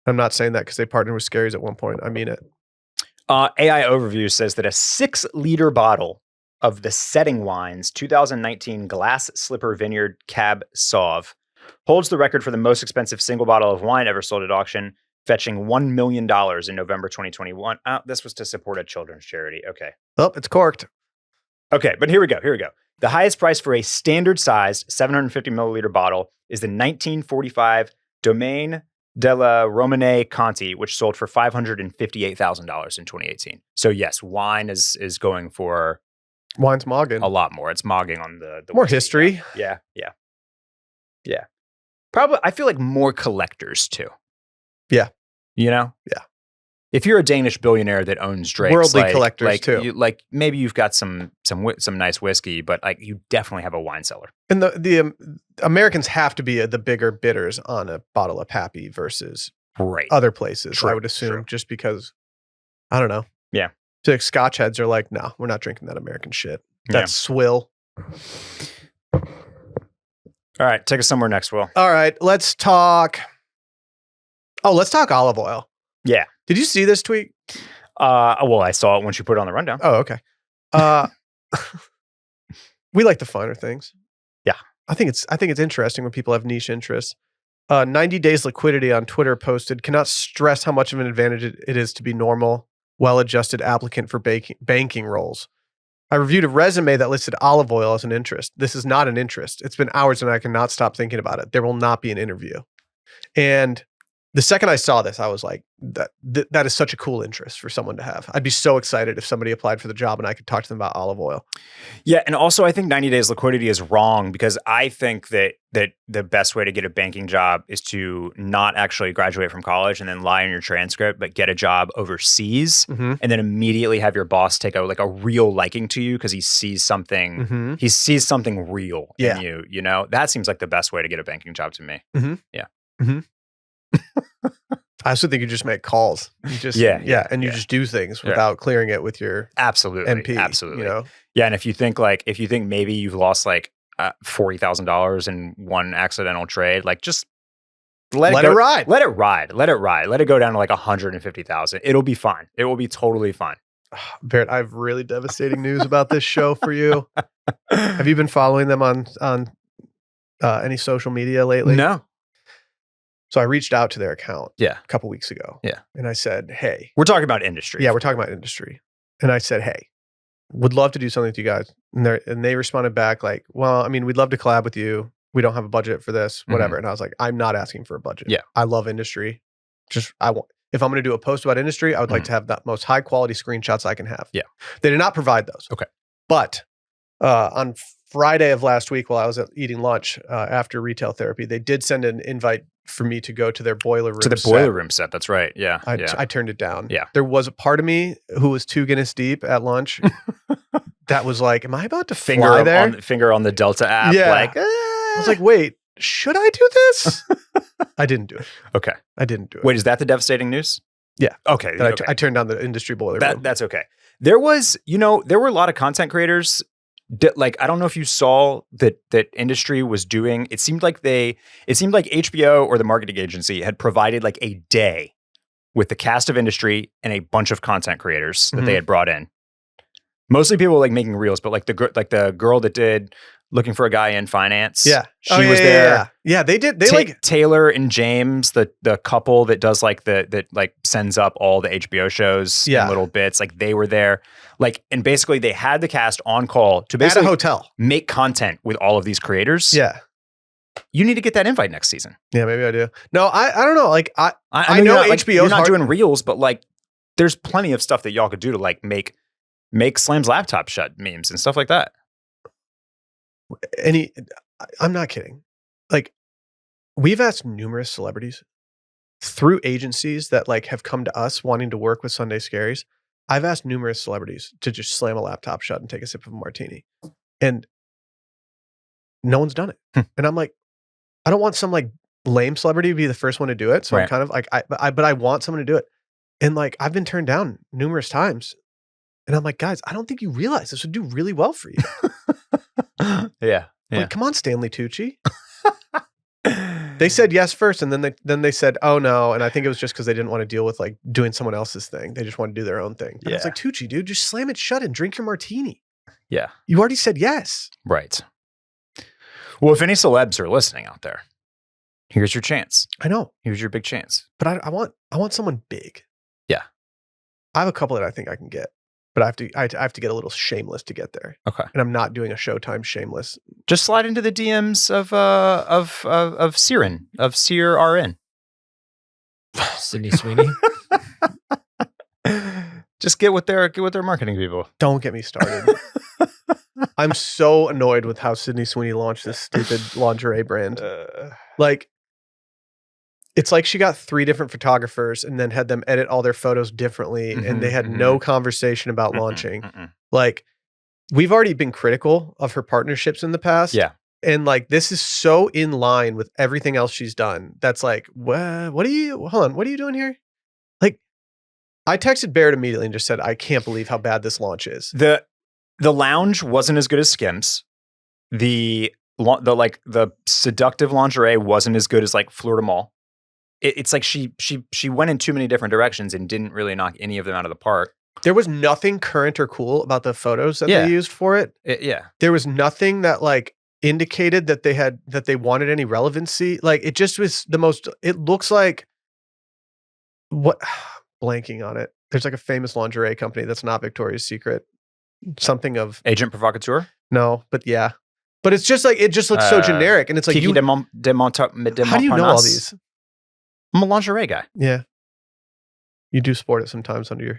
A: I'm not saying that because they partnered with Scaries at one point. I mean it.
B: AI Overview says that a 6-liter bottle of the Setting Wines 2019 Glass Slipper Vineyard Cab Sauv holds the record for the most expensive single bottle of wine ever sold at auction, fetching $1 million in November 2021. This was to support a children's charity. Okay.
A: Oh, it's corked.
B: Okay, but here we go. The highest price for a standard-sized 750 milliliter bottle is the 1945 Domaine della Romane Conti, which sold for $558,000 in 2018. So yes, wine is going for
A: wine's mogging
B: a lot more. It's mogging on the
A: more history.
B: Yeah. Probably, I feel like more collectors too.
A: Yeah.
B: Yeah. If you're a Danish billionaire that owns drakes,
A: worldly collectors too.
B: Maybe you've got some nice whiskey, but like you definitely have a wine cellar.
A: And the Americans have to be the bigger bidders on a bottle of Pappy versus other places. True, I would assume just because I don't know.
B: Yeah.
A: So Scotch heads are like, no, we're not drinking that American shit. That's swill.
B: All right, take us somewhere next, Will.
A: All right, let's talk olive oil.
B: Yeah.
A: Did you see this tweet?
B: Well, I saw it once you put it on the rundown.
A: Oh, okay. We like the finer things.
B: Yeah.
A: I think it's interesting when people have niche interests. 90 Days Liquidity on Twitter posted, cannot stress how much of an advantage it is to be normal, well-adjusted applicant for banking roles. I reviewed a resume that listed olive oil as an interest. This is not an interest. It's been hours and I cannot stop thinking about it. There will not be an interview. And the second I saw this, I was like, that is such a cool interest for someone to have. I'd be so excited if somebody applied for the job and I could talk to them about olive oil.
B: Yeah, and also I think 90 Days Liquidity is wrong because I think that the best way to get a banking job is to not actually graduate from college and then lie in your transcript, but get a job overseas and then immediately have your boss take a real liking to you because he sees something real in you. You know, that seems like the best way to get a banking job to me. Yeah.
A: I also think you just make calls. You just and you just do things without clearing it with your MP.
B: Absolutely.
A: You know?
B: Yeah, and if you think maybe you've lost like $40,000 in one accidental trade, like just let it ride. Let it ride. Let it go down to like 150,000. It'll be fine. It will be totally fine.
A: Barrett, I have really devastating news about this show for you. Have you been following them on any social media lately?
B: No.
A: So I reached out to their account
B: a
A: couple weeks ago. Yeah. And I said, hey.
B: We're talking about industry.
A: Yeah, we're talking about industry. And I said, hey, would love to do something with you guys. And they responded back like, well, I mean, we'd love to collab with you. We don't have a budget for this, whatever. And I was like, I'm not asking for a budget. Yeah. I love industry. If I'm going to do a post about industry, I would like to have the most high quality screenshots I can have. Yeah. They did not provide those.
B: Okay.
A: But on Friday of last week, while I was eating lunch after retail therapy, they did send an invite for me to go to their boiler room.
B: To the boiler room set. That's right. Yeah.
A: I turned it down.
B: Yeah.
A: There was a part of me who was 2 Guinness deep at lunch that was like, am I about to fly there?
B: Finger on the Delta app.
A: Yeah.
B: Like,
A: I was like, wait, should I do this? I didn't do it.
B: Okay.
A: I didn't do it.
B: Wait, is that the devastating news?
A: Yeah.
B: Okay.
A: I turned down the industry boiler room.
B: That's okay. There were a lot of content creators. Like, I don't know if you saw that industry was doing, it seemed like HBO or the marketing agency had provided like a day with the cast of industry and a bunch of content creators that they had brought in. Mostly people like making reels, but like the girl that did Looking for a Guy in Finance.
A: Yeah.
B: She was there.
A: Yeah, they did. They like
B: Taylor and James, the couple that does like that sends up all the HBO shows in little bits. Like they were there. Like, and basically they had the cast on call to basically
A: at a hotel
B: make content with all of these creators.
A: Yeah.
B: You need to get that invite next season.
A: Yeah, maybe I do. No, I don't know. Like I know HBO's
B: you're not doing reels, but like there's plenty of stuff that y'all could do to like make Slam's laptop shut memes and stuff like that.
A: I'm not kidding. Like, we've asked numerous celebrities through agencies that like have come to us wanting to work with Sunday Scaries. I've asked numerous celebrities to just slam a laptop shut and take a sip of a martini, and no one's done it. And I'm like, I don't want some like lame celebrity to be the first one to do it. So I'm kind of like, but I want someone to do it. And like, I've been turned down numerous times. And I'm like, guys, I don't think you realize this would do really well for you.
B: Yeah.
A: Like, come on, Stanley Tucci. They said yes first, and then they said, oh no. And I think it was just because they didn't want to deal with like doing someone else's thing. They just want to do their own thing. And I was like, Tucci, dude, just slam it shut and drink your martini.
B: Yeah.
A: You already said yes.
B: Right. Well, if any celebs are listening out there, here's your chance.
A: I know.
B: Here's your big chance.
A: But I want someone big.
B: Yeah.
A: I have a couple that I think I can get, but I have to get a little shameless to get there.
B: Okay.
A: And I'm not doing a Showtime shameless.
B: Just slide into the DMs of SYRN, of SYRN.
C: Sydney Sweeney.
B: Just get with their marketing people.
A: Don't get me started. I'm so annoyed with how Sydney Sweeney launched this stupid lingerie brand. Like, it's like she got 3 different photographers and then had them edit all their photos differently, and they had no conversation about launching. Like, we've already been critical of her partnerships in the past.
B: Yeah.
A: And like, this is so in line with everything else she's done. That's like, what are you doing here? Like, I texted Barrett immediately and just said, I can't believe how bad this launch is.
B: The lounge wasn't as good as Skims. The seductive lingerie wasn't as good as like Fleur de Mal. It's like she went in too many different directions and didn't really knock any of them out of the park.
A: There was nothing current or cool about the photos that they used for it.
B: Yeah.
A: There was nothing that like indicated that they wanted any relevancy. Like it just was it looks like what blanking on it. There's like a famous lingerie company that's not Victoria's Secret. Something of
B: Agent Provocateur?
A: No, but yeah. But it's just like, it just looks so generic. And it's like,
B: Kiki de
A: how do you know all these?
B: I'm a lingerie guy.
A: Yeah. You do sport it sometimes under your...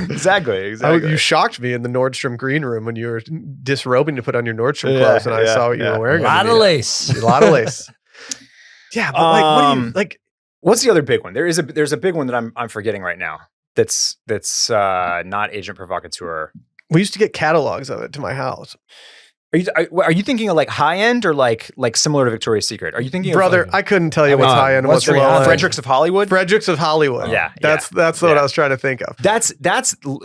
B: Exactly.
A: You shocked me in the Nordstrom green room when you were disrobing to put on your Nordstrom clothes, and I saw what you were wearing.
C: A lot of lace.
A: A lot of lace. Yeah, but like, what do you like?
B: What's the other big one? There's a big one that I'm forgetting right now. That's not Agent Provocateur.
A: We used to get catalogs of it to my house.
B: Are you thinking of like high end or like similar to Victoria's Secret? Are you thinking
A: Brother,
B: of like,
A: I couldn't tell you what's high end and what's low end.
B: Fredericks of Hollywood?
A: Fredericks of Hollywood.
B: Yeah.
A: That's what I was trying to think of.
B: That's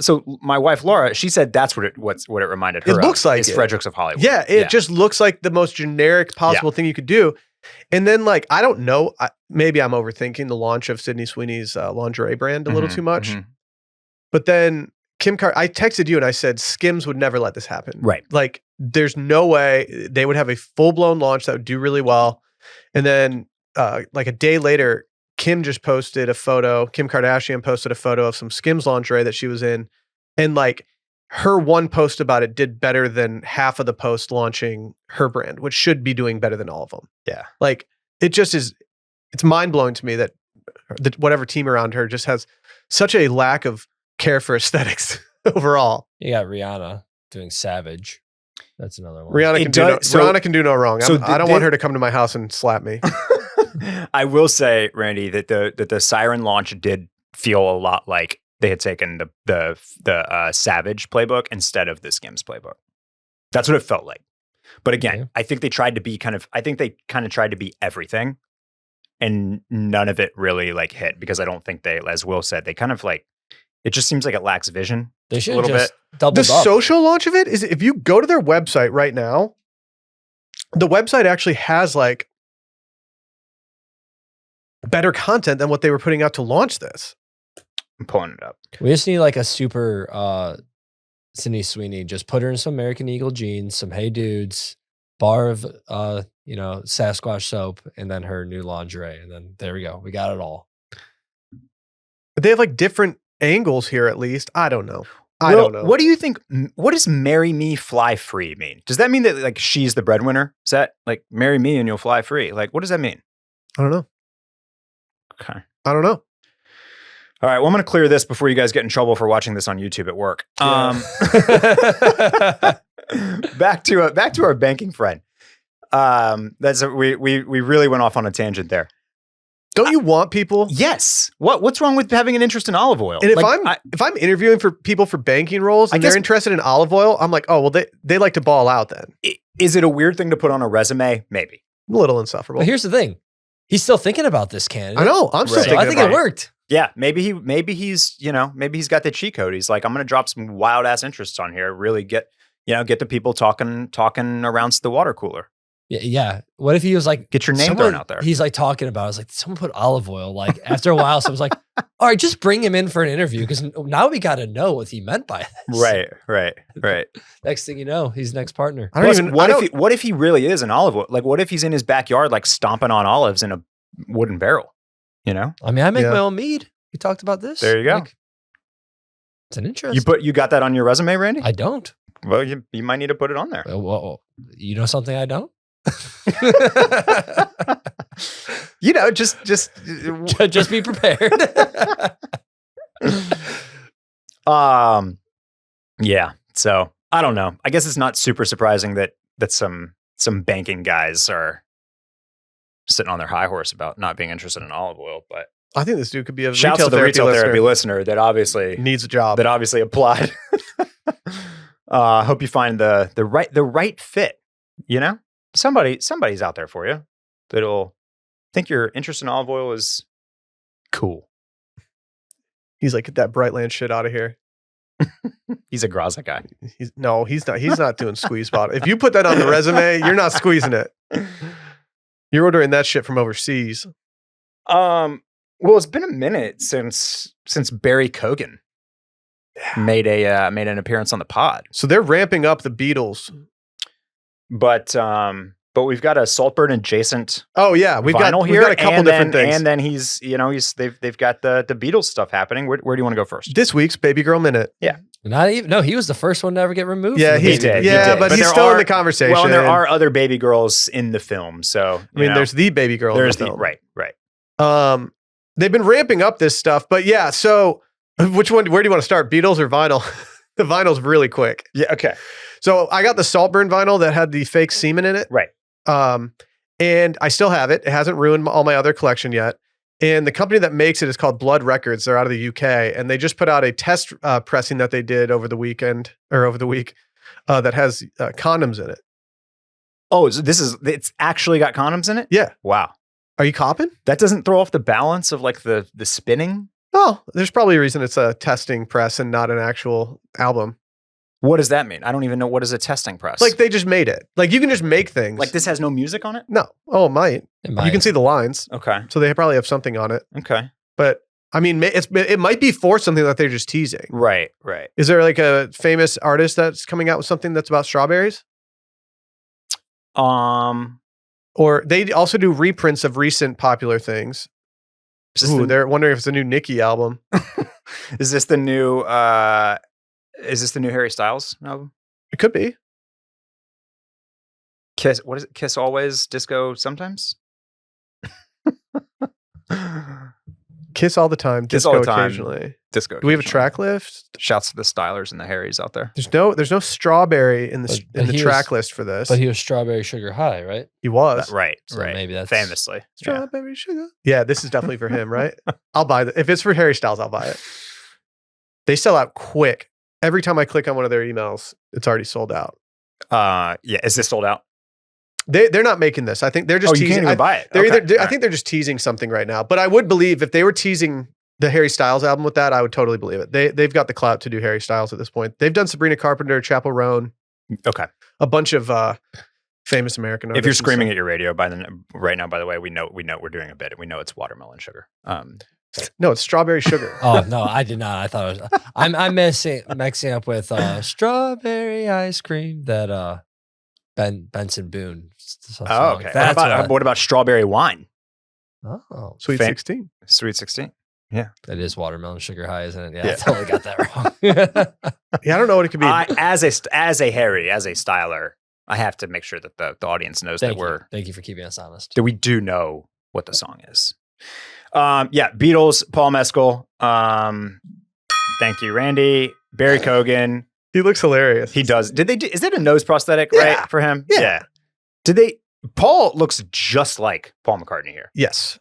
B: so my wife Laura, she said that's what it reminded her of.
A: It looks like
B: it's Fredericks of Hollywood.
A: Yeah, it just looks like the most generic possible thing you could do. And then like, I don't know, maybe I'm overthinking the launch of Sydney Sweeney's lingerie brand a little too much. Mm-hmm. But then I texted you and I said, Skims would never let this happen.
B: Right.
A: Like, there's no way they would have a full-blown launch that would do really well. And then like a day later, Kim Kardashian posted a photo of some Skims lingerie that she was in. And like her one post about it did better than half of the post launching her brand, which should be doing better than all of them.
B: Yeah.
A: Like it just is, it's mind-blowing to me that whatever team around her just has such a lack of care for aesthetics overall.
C: You got Rihanna doing Savage. That's another one.
A: Rihanna can do no wrong. I don't want her to come to my house and slap me.
B: I will say, Randy, that the SYRN launch did feel a lot like they had taken the Savage playbook instead of the Skims playbook. That's what it felt like. But again, I think they tried to be kind of tried to be everything, and none of it really like hit, because I don't think they, as Will said, they kind of like, it just seems like it lacks vision.
C: They should have just doubled
A: up. The social launch of it is, if you go to their website right now, the website actually has like better content than what they were putting out to launch this.
B: I'm pulling it up.
C: We just need like a super Sydney Sweeney. Just put her in some American Eagle jeans, some Hey Dudes, bar of Sasquatch soap, and then her new lingerie, and then there we go. We got it all.
A: They have like different angles here, at least. I don't know. I don't know.
B: What do you think? What does "marry me, fly free" mean? Does that mean that like she's the breadwinner? Is that like marry me and you'll fly free? Like, what does that mean?
A: I don't know.
B: Okay,
A: I don't know.
B: All right. Well, I'm going to clear this before you guys get in trouble for watching this on YouTube at work. Back to our banking friend. We really went off on a tangent there.
A: Don't you want people?
B: Yes. What's wrong with having an interest in olive oil?
A: And if I'm interviewing for people for banking roles and they're interested in olive oil, I'm like, oh, well, they like to ball out then.
B: Is it a weird thing to put on a resume? Maybe.
A: A little insufferable.
C: But here's the thing. He's still thinking about this candidate.
A: I know. I'm still thinking
C: I think it worked.
B: Yeah. Maybe he's got the cheat code. He's like, I'm going to drop some wild ass interests on here. Really get the people talking around the water cooler.
C: Yeah. What if he was like,
B: get your name thrown out there?
C: He's like talking about, I was like, someone put olive oil. Like after a while, someone's like, all right, just bring him in for an interview, because now we got to know what he meant by this.
B: Right.
C: Next thing you know, he's next partner.
B: What if he really is an olive oil? Like, what if he's in his backyard, like stomping on olives in a wooden barrel? You know?
C: I mean, I make my own mead. We talked about this.
B: There you go.
C: Like, it's an interest.
B: You got that on your resume, Randy?
C: I don't.
B: Well, you might need to put it on there.
C: Well, you know something I don't? Just be prepared.
B: Yeah. So I don't know. I guess it's not super surprising that some banking guys are sitting on their high horse about not being interested in olive oil. But
A: I think this dude could be a
B: shouts to the retail therapy listener that obviously
A: needs a job,
B: that obviously applied. Hope you find the right fit. You know, somebody's out there for you that'll think your interest in olive oil is cool.
A: He's like, get that Brightland shit out of here.
B: He's a Graza guy.
A: He's not. He's not doing squeeze bottle. If you put that on the resume, you're not squeezing it. You're ordering that shit from overseas.
B: Well, it's been a minute since Barry Kogan made an appearance on the pod.
A: So they're ramping up the Beatles.
B: But we've got a Saltburn adjacent.
A: Oh yeah, we've got a couple different things.
B: And then they've got the Beatles stuff happening. Where do you want to go first?
A: This week's Babygirl Minute.
B: Yeah.
C: He was the first one to ever get removed.
A: Yeah, he did. Yeah, but he's still in the conversation.
B: Well, and there are other baby girls in the film. So
A: I mean, there's the baby girl.
B: There's
A: in the film.
B: Right.
A: They've been ramping up this stuff, but yeah. So which one? Where do you want to start? Beatles or vinyl? The vinyl's really quick.
B: Yeah. Okay.
A: So I got the Saltburn vinyl that had the fake semen in it.
B: Right.
A: And I still have it. It hasn't ruined all my other collection yet. And the company that makes it is called Blood Records. They're out of the UK, and they just put out a test pressing that they did over the week that has condoms in it.
B: Oh, so it's actually got condoms in it?
A: Yeah.
B: Wow.
A: Are you copping?
B: That doesn't throw off the balance of like the spinning?
A: Oh, there's probably a reason it's a testing press and not an actual album.
B: What does that mean? I don't even know. What is a testing press?
A: Like they just made it. Like you can just make things.
B: Like this has no music on it?
A: No. Oh, it might. You can see the lines.
B: Okay.
A: So they probably have something on it.
B: Okay.
A: But I mean, it might be for something that they're just teasing.
B: Right. Right.
A: Is there like a famous artist that's coming out with something that's about strawberries? Or they also do reprints of recent popular things. They're wondering if it's a new Nicki album.
B: Is this the new Harry Styles album?
A: It could be.
B: Kiss, what is it? Kiss Always, Disco Sometimes?
A: Kiss all the time,
B: Kiss
A: disco
B: all the time.
A: Occasionally.
B: Disco.
A: Do we have a track list?
B: Shouts to the Stylers and the Harrys out there.
A: There's no strawberry in the track list for this.
C: But he was Strawberry Sugar High, right?
A: He was.
B: Right.
C: So
B: right.
C: maybe that's
B: famously.
A: Strawberry Sugar. Yeah, this is definitely for him, right? I'll buy it. If it's for Harry Styles, I'll buy it. They sell out quick. Every time I click on one of their emails, it's already sold out.
B: Yeah. Is this sold out?
A: They're not making this. I think they're just teasing.
B: You can't even buy it.
A: I think they're just teasing something right now. But I would believe if they were teasing the Harry Styles album with that, I would totally believe it. They've got the clout to do Harry Styles at this point. They've done Sabrina Carpenter, Chappell Roan.
B: Okay.
A: A bunch of famous American artists.
B: If you're screaming at your radio right now, by the way, we know we're doing a bit, and we know it's watermelon sugar.
A: No, it's strawberry sugar.
C: Oh no, I did not. I thought it was. I'm mixing up with strawberry ice cream that Benson Boone.
B: Oh, okay. What about strawberry wine?
C: Oh,
A: Sweet 16.
B: Sweet 16. Yeah,
C: that is watermelon sugar high, isn't it? Yeah, I totally got that wrong.
A: Yeah, I don't know what it could be.
B: As a styler, I have to make sure that the audience knows
C: Thank you for keeping us honest.
B: That we do know what the song is. Yeah, Beatles, Paul Mescal. Thank you, Randy. Barry Cogan.
A: He looks hilarious.
B: He does. Is that a nose prosthetic, right, for him?
A: Yeah.
B: Paul looks just like Paul McCartney here.
A: Yes.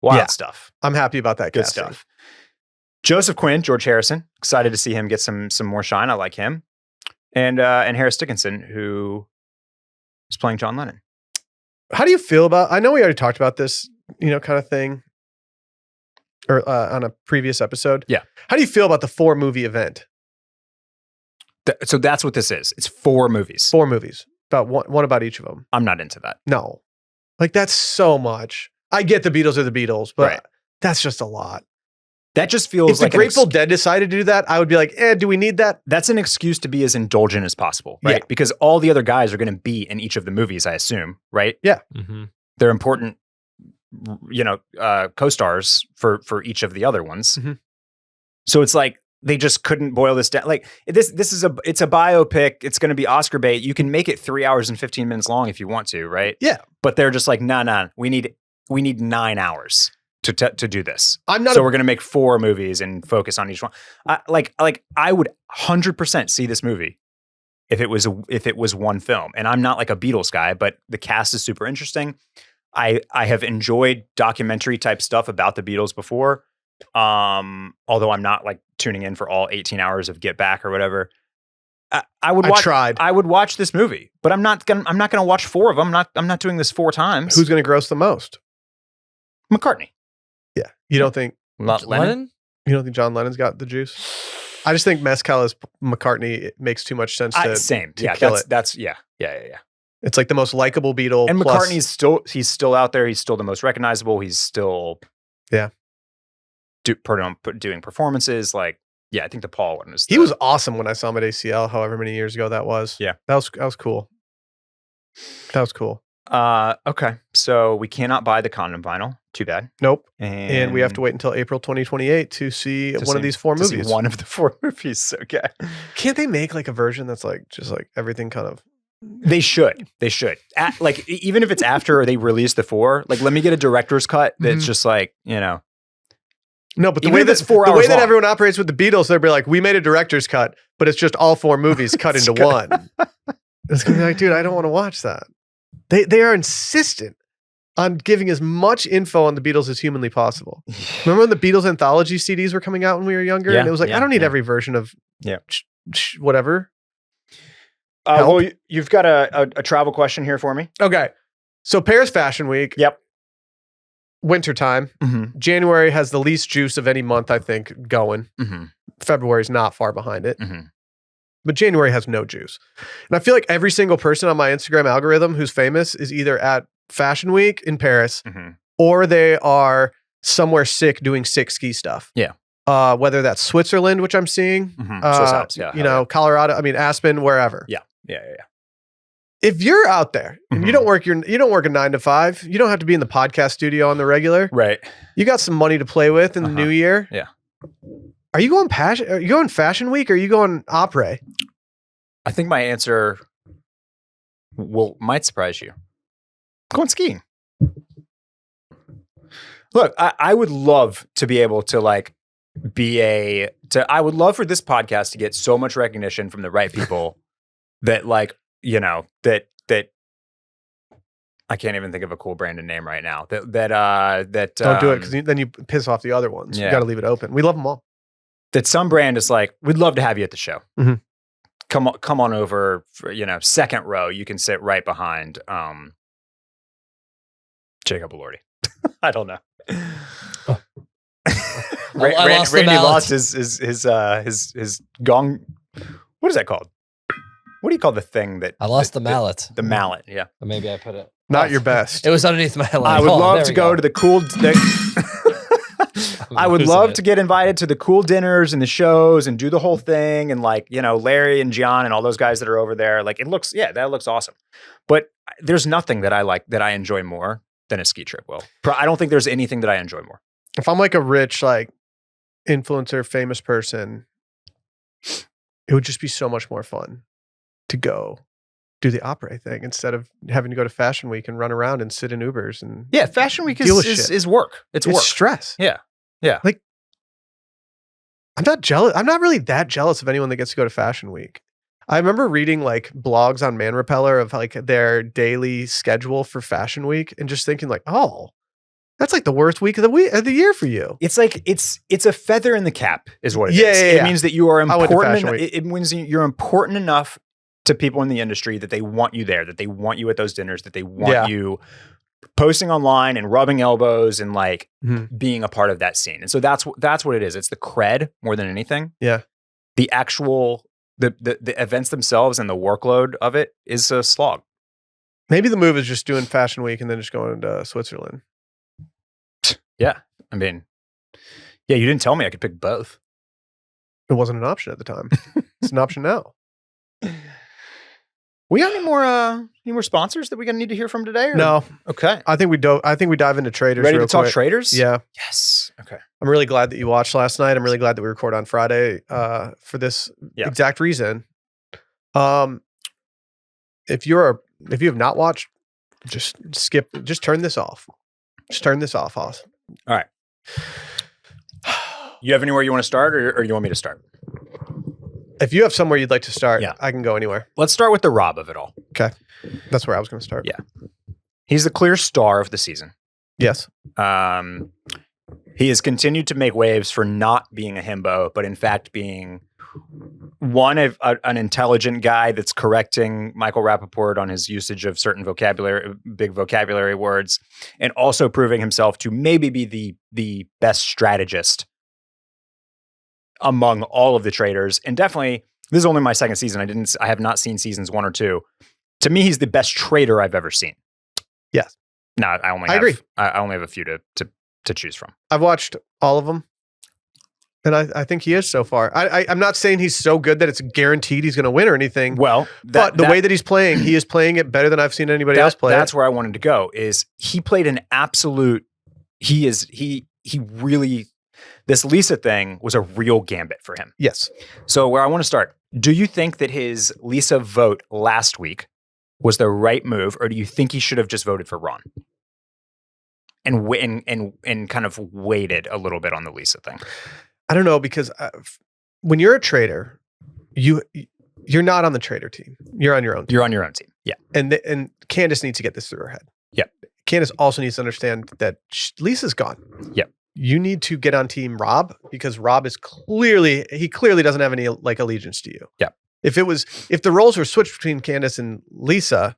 B: Wild stuff.
A: I'm happy about that.
B: Good stuff. Joseph Quinn, George Harrison. Excited to see him get some more shine. I like him. And Harris Dickinson, who is playing John Lennon.
A: How do you feel about? I know we already talked about this, kind of thing, or on a previous episode.
B: Yeah.
A: How do you feel about the 4-movie event?
B: So that's what this is. It's 4 movies.
A: 4 movies. About one about each of them.
B: I'm not into that.
A: No. Like that's so much. I get the Beatles are the Beatles, but that's just a lot.
B: That just feels
A: if the Grateful Dead decided to do that, I would be like, do we need that?
B: That's an excuse to be as indulgent as possible, right? Yeah. Because all the other guys are going to be in each of the movies, I assume, right?
A: Yeah.
C: Mm-hmm.
B: They're important, co-stars for each of the other ones.
A: Mm-hmm.
B: So it's like, they just couldn't boil this down. Like it's a biopic. It's going to be Oscar bait. You can make it 3 hours and 15 minutes long if you want to, right?
A: Yeah.
B: But they're just like, nah. We need 9 hours to do this.
A: We're
B: going to make 4 movies and focus on each one. I would 100% see this movie if it was one film. And I'm not like a Beatles guy, but the cast is super interesting. I have enjoyed documentary type stuff about the Beatles before. Although I'm not like tuning in for all 18 hours of Get Back or whatever. I would watch this movie, but I'm not gonna watch 4 of them. I'm not doing this 4 times.
A: Who's gonna gross the most?
B: McCartney.
A: Yeah. You don't think
B: not Lennon?
A: You don't think John Lennon's got the juice? I just think Mezcal as McCartney, it makes too much sense to kill it.
B: That's yeah.
A: It's like the most likable Beatle.
B: And McCartney's still out there. He's still the most recognizable. He's still doing performances. Like Yeah, I think the Paul one was.
A: He was awesome when I saw him at ACL, however many years ago that was.
B: Yeah.
A: That was cool. That was cool.
B: Okay. So we cannot buy the condom vinyl. Too bad.
A: Nope. And we have to wait until April 2028 to see one of these 4 movies.
B: One of the 4 movies. Okay.
A: Can't they make like a version that's like just like everything kind of?
B: They should. Like even if it's after they release the 4, like let me get a director's cut that's just like, you know.
A: No, but the way that everyone operates with the Beatles, they'll be like, we made a director's cut, but it's just all 4 movies cut into one. It's gonna be like, dude, I don't want to watch that. They are insistent on giving as much info on the Beatles as humanly possible. Remember when the Beatles anthology CDs were coming out when we were younger?
B: Yeah,
A: and it was like, I don't need every version of whatever.
B: Well, you've got a travel question here for me.
A: Okay. So Paris Fashion Week.
B: Yep.
A: Wintertime.
B: Mm-hmm.
A: January has the least juice of any month, I think, going.
B: Mm-hmm.
A: February's not far behind it.
B: Mm-hmm.
A: But January has no juice. And I feel like every single person on my Instagram algorithm who's famous is either at Fashion Week in Paris or they are somewhere sick doing sick ski stuff.
B: Yeah.
A: Whether that's Switzerland, which I'm seeing,
B: Swiss Alps,
A: Colorado, I mean, Aspen, wherever.
B: Yeah.
A: If you're out there and you don't work a 9 to 5, you don't have to be in the podcast studio on the regular.
B: Right.
A: You got some money to play with in the new year.
B: Yeah.
A: Are you going Fashion Week or are you going opera?
B: I think my answer might surprise you. I'm going skiing. Look, I would love to be able to like I would love for this podcast to get so much recognition from the right people that like, you know, that I can't even think of a cool branded name right now. That
A: don't do it because then you piss off the other ones. Yeah. You got to leave it open. We love them all.
B: That some brand is like, we'd love to have you at the show.
A: Mm-hmm.
B: Come on over for, you know, second row. You can sit right behind Jacob Elordi. I don't know. Randy lost his gong. What is that called? What do you call the thing that
C: I lost the mallet?
B: The mallet, yeah.
C: Or maybe I put it.
A: Not your best.
C: It was underneath my leg.
B: I would love to go to the cool. I would love to get invited to the cool dinners and the shows and do the whole thing and like, you know, Larry and John and all those guys that are over there. Like that looks awesome. But there's nothing that I like that I enjoy more than a ski trip, Will. I don't think there's anything that I enjoy more.
A: If I'm like a rich, like influencer, famous person, it would just be so much more fun to go do the opera thing instead of having to go to Fashion Week and run around and sit in Ubers and
B: Fashion Week is work. It's work.
A: Stress.
B: Yeah.
A: Like I'm not jealous. I'm not really that jealous of anyone that gets to go to Fashion Week. I remember reading like blogs on Man Repeller of like their daily schedule for Fashion Week and just thinking like, oh, that's like the worst week of the year for you.
B: It's like it's a feather in the cap, is what it is.
A: Yeah.
B: It means that you are important.
A: Week.
B: It means you're important enough to people in the industry that they want you there, that they want you at those dinners, that they want you posting online and rubbing elbows and like being a part of that scene. And so that's what it is. It's the cred more than anything.
A: Yeah.
B: The actual the events themselves and the workload of it is a slog.
A: Maybe the move is just doing Fashion Week and then just going to Switzerland.
B: Yeah. I mean, you didn't tell me I could pick both.
A: It wasn't an option at the time. It's an option now.
B: We got any more sponsors that we're gonna need to hear from today? Or?
A: No.
B: Okay.
A: I think we dive into Traitors.
B: Ready to talk
A: quick.
B: Traitors?
A: Yeah.
B: Yes. Okay.
A: I'm really glad that you watched last night. I'm really glad that we record on Friday for this exact reason. If you have not watched, just turn this off. Just turn this off, Hoss.
B: All right. You have anywhere you want to start or you want me to start?
A: If you have somewhere you'd like to start, I can go anywhere.
B: Let's start with the Rob of it all.
A: Okay. That's where I was going to start.
B: Yeah. He's the clear star of the season.
A: Yes.
B: He has continued to make waves for not being a himbo, but in fact being an intelligent guy that's correcting Michael Rappaport on his usage of certain big vocabulary words, and also proving himself to maybe be the best strategist among all of the Traitors. And definitely, this is only my second season. I have not seen seasons 1 or 2. To me, he's the best traitor I've ever seen.
A: Yes.
B: No, I agree. I only have a few to choose from.
A: I've watched all of them. And I think he is so far. I'm not saying he's so good that it's guaranteed he's going to win or anything.
B: Well,
A: but the way that he's playing, he is playing it better than I've seen anybody else play.
B: That's where I wanted to go. Is he played an absolute? He really. This Lisa thing was a real gambit for him.
A: Yes.
B: So where I want to start, do you think that his Lisa vote last week was the right move, or do you think he should have just voted for Ron? And kind of waited a little bit on the Lisa thing.
A: I don't know, because when you're a traitor, you're not on the traitor team. You're on your own team.
B: You're on your own team. Yeah.
A: And Candace needs to get this through her head.
B: Yeah.
A: Candace also needs to understand that Lisa's gone.
B: Yeah.
A: You need to get on team Rob, because Rob is clearly doesn't have any like allegiance to you.
B: Yeah.
A: If the roles were switched between Candace and Lisa,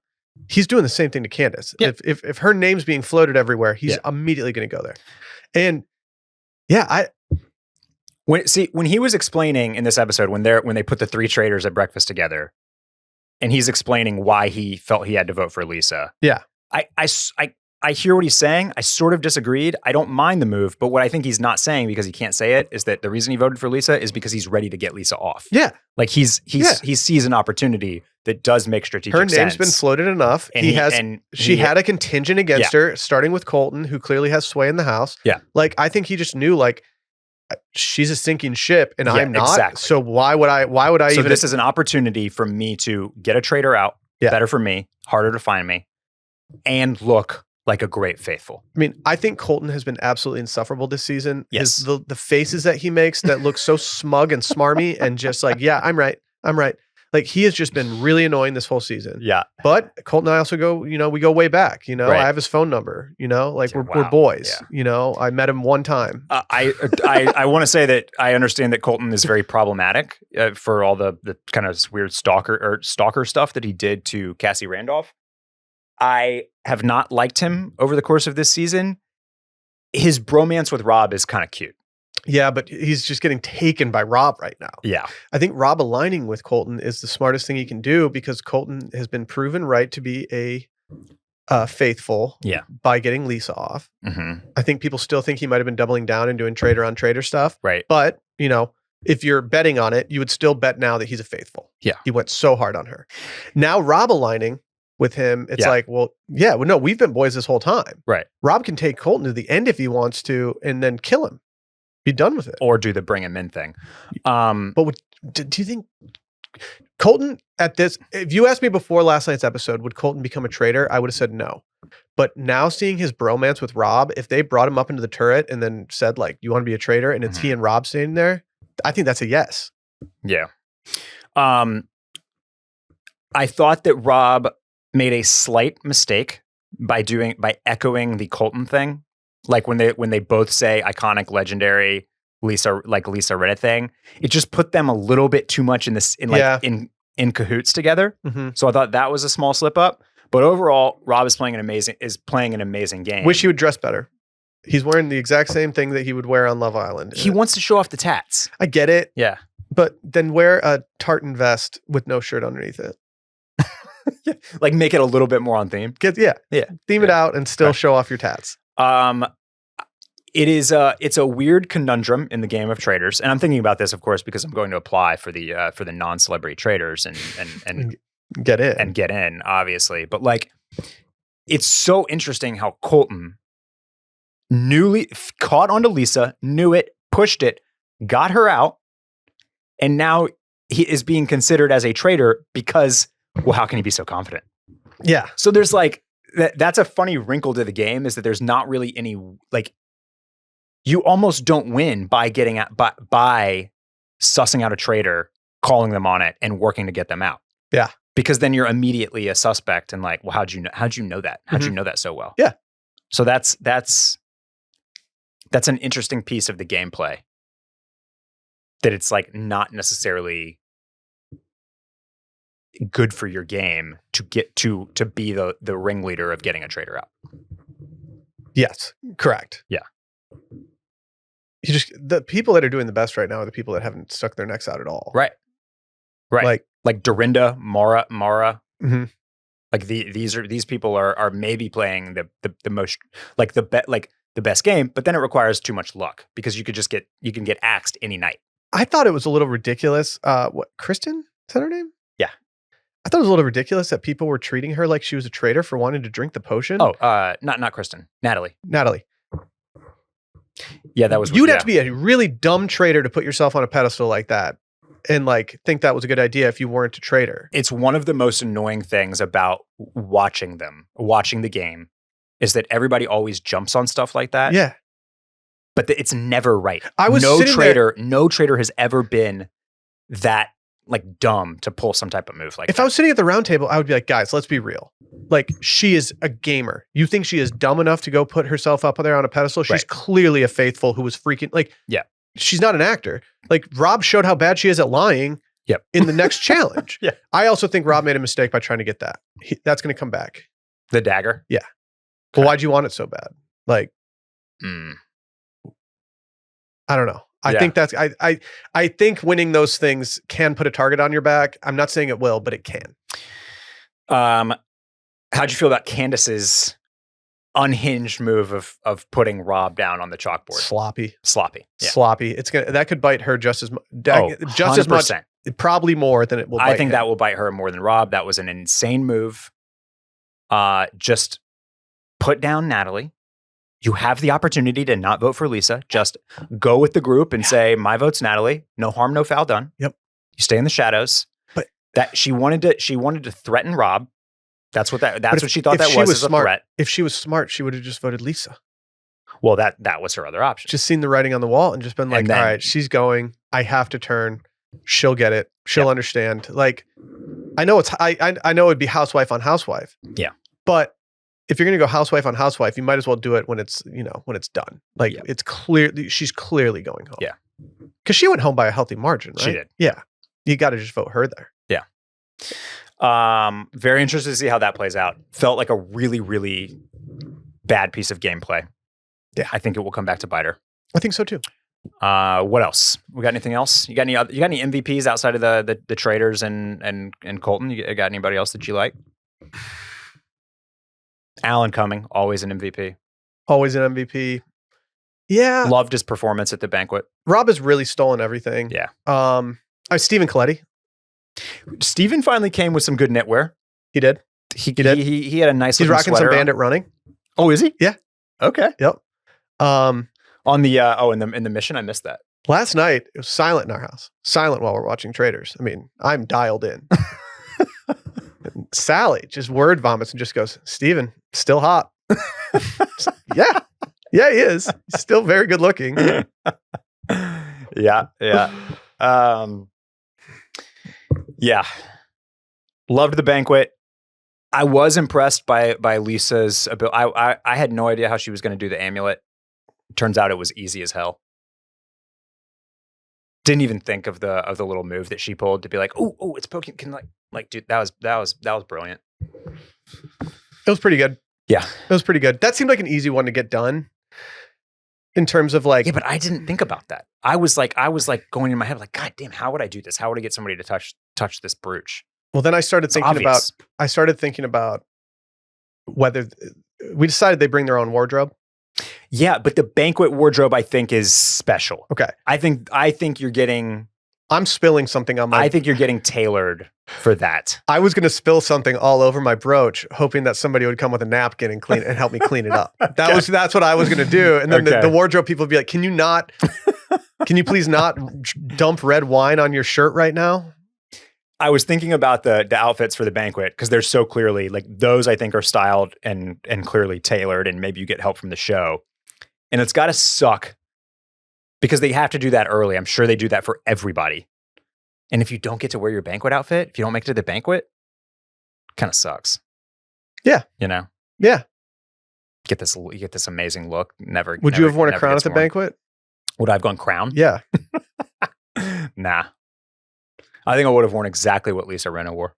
A: he's doing the same thing to Candace.
B: Yeah.
A: If her name's being floated everywhere, he's immediately going to go there. And yeah,
B: when he was explaining in this episode, when they put the three traitors at breakfast together, and he's explaining why he felt he had to vote for Lisa.
A: Yeah.
B: I hear what he's saying. I sort of disagreed. I don't mind the move, but what I think he's not saying, because he can't say it, is that the reason he voted for Lisa is because he's ready to get Lisa off.
A: Yeah.
B: Like he sees an opportunity that does make strategic sense.
A: Her name's been floated enough.
B: And
A: she had a contingent against her, starting with Colton, who clearly has sway in the house.
B: Yeah.
A: Like, I think he just knew, like, she's a sinking ship and I'm not.
B: Exactly.
A: So why would I
B: So this is an opportunity for me to get a traitor out.
A: Yeah.
B: Better for me, harder to find me, and look like a great faithful.
A: I mean, I think Colton has been absolutely insufferable this season.
B: Yes.
A: The faces that he makes that look so smug and smarmy and just like, yeah, I'm right. Like, he has just been really annoying this whole season.
B: Yeah.
A: But Colton and I also go, we go way back,
B: Right.
A: I have his phone number, like we're boys, I met him one time.
B: I want to say that I understand that Colton is very problematic for all the kind of weird stalker stuff that he did to Cassie Randolph. I have not liked him over the course of this season. His bromance with Rob is kind of cute.
A: Yeah, but he's just getting taken by Rob right now.
B: Yeah.
A: I think Rob aligning with Colton is the smartest thing he can do, because Colton has been proven right to be a faithful by getting Lisa off.
B: Mm-hmm.
A: I think people still think he might have been doubling down and doing traitor on traitor stuff.
B: Right.
A: But, if you're betting on it, you would still bet now that he's a faithful.
B: Yeah.
A: He went so hard on her. Now Rob aligning with him, it's like, no, we've been boys this whole time.
B: Right.
A: Rob can take Colton to the end if he wants to and then kill him. Be done with it.
B: Or do the bring him in thing.
A: But do you think Colton at this, if you asked me before last night's episode, would Colton become a traitor? I would have said no. But now seeing his bromance with Rob, if they brought him up into the turret and then said, like, you want to be a traitor, and it's he and Rob standing there, I think that's a yes.
B: Yeah. I thought that Rob made a slight mistake by echoing the Colton thing. Like when they both say iconic, legendary Lisa Rinna thing, it just put them a little bit too much in in cahoots together.
A: Mm-hmm.
B: So I thought that was a small slip up. But overall, Rob is playing an amazing game.
A: Wish he would dress better. He's wearing the exact same thing that he would wear on Love Island.
B: He wants to show off the tats.
A: I get it.
B: Yeah.
A: But then wear a tartan vest with no shirt underneath it.
B: Like, make it a little bit more on theme.
A: Theme it out and still show off your tats.
B: It's a weird conundrum in the game of Traitors, and I'm thinking about this, of course, because I'm going to apply for the non-celebrity Traitors and
A: get in,
B: obviously. But like, it's so interesting how Colton caught onto Lisa, knew it, pushed it, got her out, and now he is being considered as a traitor because, well, how can he be so confident?
A: Yeah.
B: So there's like, that's a funny wrinkle to the game, is that there's not really any, like, you almost don't win by by sussing out a traitor, calling them on it, and working to get them out.
A: Yeah.
B: Because then you're immediately a suspect and like, well, how'd you know that? How'd you know that so well?
A: Yeah.
B: So that's an interesting piece of the gameplay, that it's like not necessarily good for your game to get to be the ringleader of getting a traitor out.
A: Yes, correct.
B: Yeah.
A: The people that are doing the best right now are the people that haven't stuck their necks out at all.
B: Right. Like Dorinda, Mara.
A: Mm-hmm.
B: Like these people are maybe playing the most, like, the bet, like the best game, but then it requires too much luck because you can get axed any night.
A: I thought it was a little ridiculous. Kristen? Is that her name?
B: Yeah.
A: I thought it was a little ridiculous that people were treating her like she was a traitor for wanting to drink the potion.
B: Oh, not Kristen. Natalie. Yeah, that was.
A: You'd have to be a really dumb traitor to put yourself on a pedestal like that and like think that was a good idea if you weren't a traitor.
B: It's one of the most annoying things about watching the game, is that everybody always jumps on stuff like that.
A: Yeah.
B: But it's never right.
A: No
B: traitor has ever been that like dumb to pull some type of move like that.
A: If I was sitting at the round table, I would be like, guys, let's be real. Like, she is a gamer. You think she is dumb enough to go put herself up there on a pedestal? She's clearly a faithful who was freaking like,
B: yeah.
A: She's not an actor. Like, Rob showed how bad she is at lying in the next challenge.
B: Yeah.
A: I also think Rob made a mistake by trying to get that. That's going to come back.
B: The dagger?
A: Yeah. Well, why'd you want it so bad? Like, I don't know. I think that's I think winning those things can put a target on your back. I'm not saying it will, but it can.
B: How'd you feel about Candace's unhinged move of putting Rob down on the chalkboard?
A: Sloppy.
B: Yeah.
A: Sloppy. That could bite her just as much. Just
B: 100%.
A: as much. Probably more than it will.
B: I think that will bite her more than Rob. That was an insane move. Just put down Natalie. You have the opportunity to not vote for Lisa. Just go with the group and say, my vote's Natalie. No harm, no foul done.
A: Yep.
B: You stay in the shadows. But that she wanted to threaten Rob. That's what she thought that was as a threat.
A: If she was smart, she would have just voted Lisa.
B: Well, that was her other option.
A: Just seen the writing on the wall and just been like, all right, she's going. I have to turn. She'll get it. She'll understand. Like, I know I know it'd be housewife on housewife.
B: Yeah.
A: But if you're going to go housewife on housewife, you might as well do it when it's done. Like, it's clear. She's clearly going home.
B: Yeah.
A: Because she went home by a healthy margin, right?
B: She did.
A: Yeah. You got to just vote her there.
B: Yeah. Very interested to see how that plays out. Felt like a really, really bad piece of gameplay.
A: Yeah.
B: I think it will come back to bite her.
A: I think so too.
B: What else? We got anything else? You got any MVPs outside of the Traitors and Colton? You got anybody else that you like? Alan Cumming, always an MVP.
A: Always an MVP. Yeah.
B: Loved his performance at the banquet.
A: Rob has really stolen everything.
B: Yeah.
A: Stephen Coletti.
B: Stephen finally came with some good knitwear.
A: He did.
B: He did. He had a nice.
A: He's rocking some Bandit running.
B: Oh, is he?
A: Yeah.
B: Okay.
A: Yep.
B: On the in the mission, I missed that.
A: Last night it was silent in our house. Silent while we're watching Traitors. I mean, I'm dialed in. And Sally just word vomits and just goes, "Steven, still hot." Yeah, he is. He's still very good looking.
B: Yeah. Yeah. Loved the banquet. I was impressed by Lisa's ability. I had no idea how she was going to do the amulet. Turns out it was easy as hell. Didn't even think of the little move that she pulled to be like, oh, it's poking. Can like, dude, that was brilliant.
A: It was pretty good.
B: Yeah,
A: it was pretty good. That seemed like an easy one to get done. In terms of like,
B: yeah, but I didn't think about that. I was like going in my head like, God damn, how would I do this? How would I get somebody to touch this brooch?
A: Well, then I started thinking about whether we decided they bring their own wardrobe.
B: Yeah, but the banquet wardrobe I think is special.
A: Okay.
B: I think you're getting.
A: I'm spilling something on my.
B: I think you're getting tailored for that.
A: I was going to spill something all over my brooch, hoping that somebody would come with a napkin and clean and help me clean it up. That's what I was going to do. And then the wardrobe people would be like, "Can you please not dump red wine on your shirt right now?"
B: I was thinking about the outfits for the banquet because they're so clearly like those. I think are styled and clearly tailored, and maybe you get help from the show. And it's got to suck because they have to do that early. I'm sure they do that for everybody. And if you don't get to wear your banquet outfit, if you don't make it to the banquet, kind of sucks.
A: Yeah.
B: You know?
A: Yeah.
B: You get this amazing look.
A: Would you have worn a crown at the banquet?
B: Would I have gone crown?
A: Yeah.
B: Nah. I think I would have worn exactly what Lisa Rinna wore.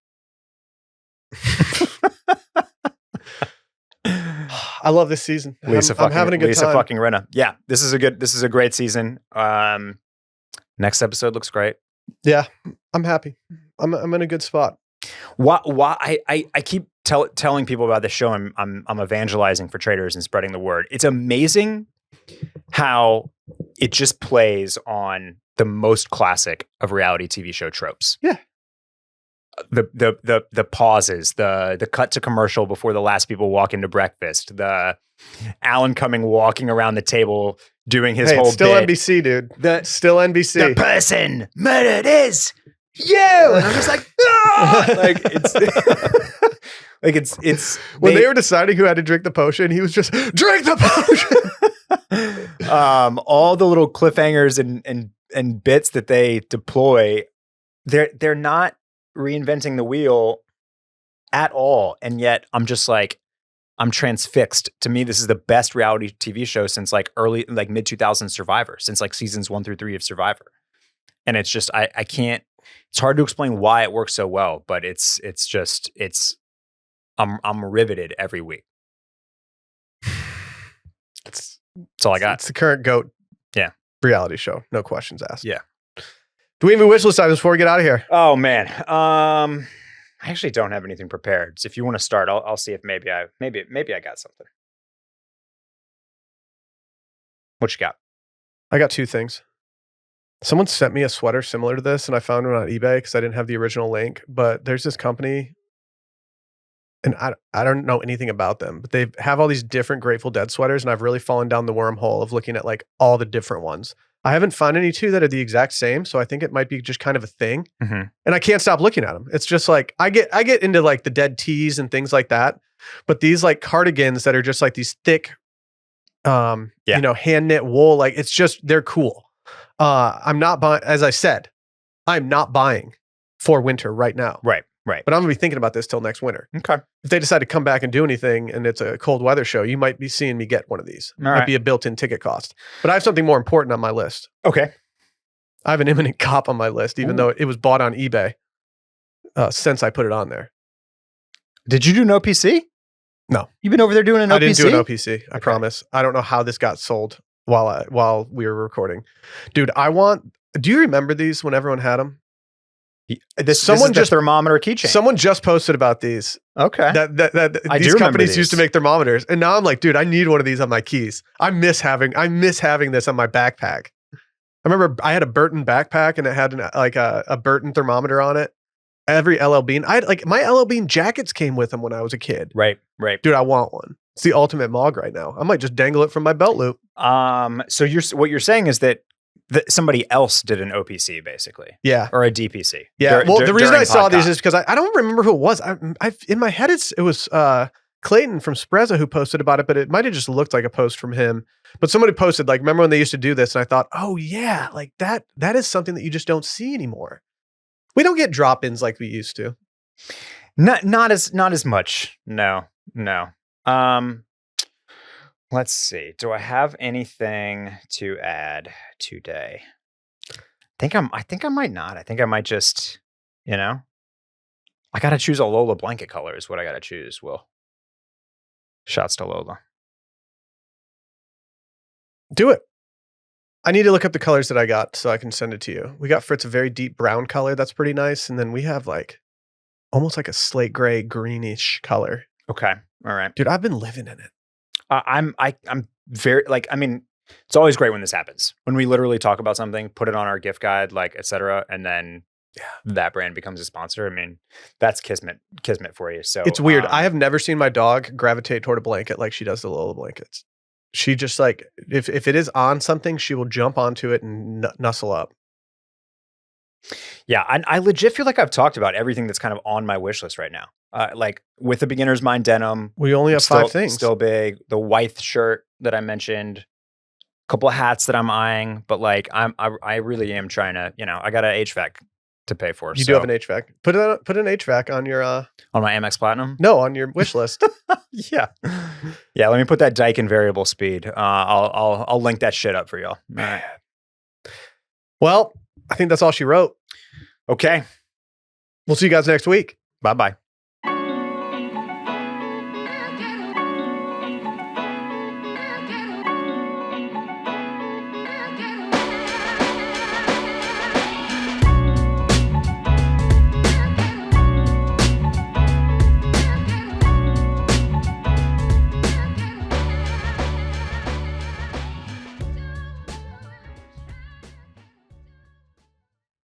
A: I love this season. I'm having a good time.
B: Lisa fucking Rinna. Yeah, this is a great season. Next episode looks great.
A: Yeah, I'm happy. I'm in a good spot.
B: Why I keep telling people about this show. I'm evangelizing for Traitors and spreading the word. It's amazing how it just plays on the most classic of reality TV show tropes.
A: Yeah.
B: The pauses, the cut to commercial before the last people walk into breakfast, the Alan Cumming walking around the table doing his whole
A: it's still
B: bit.
A: NBC, dude. Still NBC.
B: The person murdered is you, and I'm just like, ah! Like it's like it's
A: when they were deciding who had to drink the potion, he was just drink the potion.
B: All the little cliffhangers and bits that they deploy, they're not reinventing the wheel at all, and yet I'm just like, I'm transfixed. To me, this is the best reality TV show since like mid 2000s Survivor, since like seasons 1 through 3 of Survivor. And it's just, I can't, it's hard to explain why it works so well, but I'm riveted every week. That's all I got.
A: It's the current GOAT reality show. No questions asked.
B: Yeah.
A: Do we have any wish list items before we get out of here?
B: Oh man. I actually don't have anything prepared. So if you want to start, I'll see if maybe I got something. What you got?
A: I got 2 things. Someone sent me a sweater similar to this, and I found one on eBay because I didn't have the original link. But there's this company, and I don't know anything about them, but they have all these different Grateful Dead sweaters, and I've really fallen down the wormhole of looking at like all the different ones. I haven't found any 2 that are the exact same, so I think it might be just kind of a thing.
B: Mm-hmm.
A: And I can't stop looking at them. It's just like I get into like the Dead tees and things like that, but these like cardigans that are just like these thick, hand knit wool, like it's just, they're cool. I'm not buying, as I said, I'm not buying for winter right now.
B: Right.
A: But I'm gonna be thinking about this till next winter.
B: Okay.
A: If they decide to come back and do anything and it's a cold weather show, you might be seeing me get one of these. Might be a built-in ticket cost. But I have something more important on my list.
B: Okay.
A: I have an imminent cop on my list, even though it was bought on eBay since I put it on there.
B: Did you do an OPC?
A: No.
B: You've been over there doing an OPC?
A: I didn't do an OPC. I promise. I don't know how this got sold while we were recording. Dude, do you remember these when everyone had them?
B: Someone just thermometer keychain.
A: Someone just posted about these.
B: Okay.
A: That these companies used to make thermometers, and now I'm like, dude, I need one of these on my keys. I miss having this on my backpack. I remember I had a Burton backpack, and it had a Burton thermometer on it. Every LL Bean, I had like my LL Bean jackets came with them when I was a kid.
B: Right.
A: Dude, I want one. It's the ultimate mog right now. I might just dangle it from my belt loop.
B: So what you're saying is that somebody else did an OPC basically.
A: Yeah.
B: Or a DPC.
A: Yeah. Well, the reason I saw these is because I don't remember who it was. I in my head, it was Clayton from Spreza who posted about it, but it might've just looked like a post from him. But somebody posted, like, remember when they used to do this? And I thought, oh yeah, like that is something that you just don't see anymore. We don't get drop-ins like we used to.
B: Not as much. No. Let's see. Do I have anything to add today? I think I might not. I think I might just, I got to choose a Lola blanket color is what I got to choose. Will. Shouts to Lola.
A: Do it. I need to look up the colors that I got so I can send it to you. We got Fritz a very deep brown color. That's pretty nice. And then we have like almost like a slate gray, greenish color.
B: Okay. All right.
A: Dude, I've been living in it.
B: I'm very it's always great when this happens. When we literally talk about something, put it on our gift guide, like, etc. And then that brand becomes a sponsor. I mean, that's kismet for you. So
A: it's weird. I have never seen my dog gravitate toward a blanket like she does the Lola blankets. She just like, if it is on something, she will jump onto it and nuzzle up.
B: Yeah, I legit feel like I've talked about everything that's kind of on my wish list right now. Like with the beginner's mind denim.
A: We only have 5 things.
B: Still big. The Wythe shirt that I mentioned. A couple of hats that I'm eyeing. But like I really am trying to, I got an HVAC to pay for.
A: You do have an HVAC. Put an HVAC on your
B: on my Amex Platinum?
A: No, on your wish list.
B: Yeah. Let me put that Daikin variable speed. I'll link that shit up for y'all. All right.
A: Well, I think that's all she wrote.
B: Okay.
A: We'll see you guys next week.
B: Bye-bye.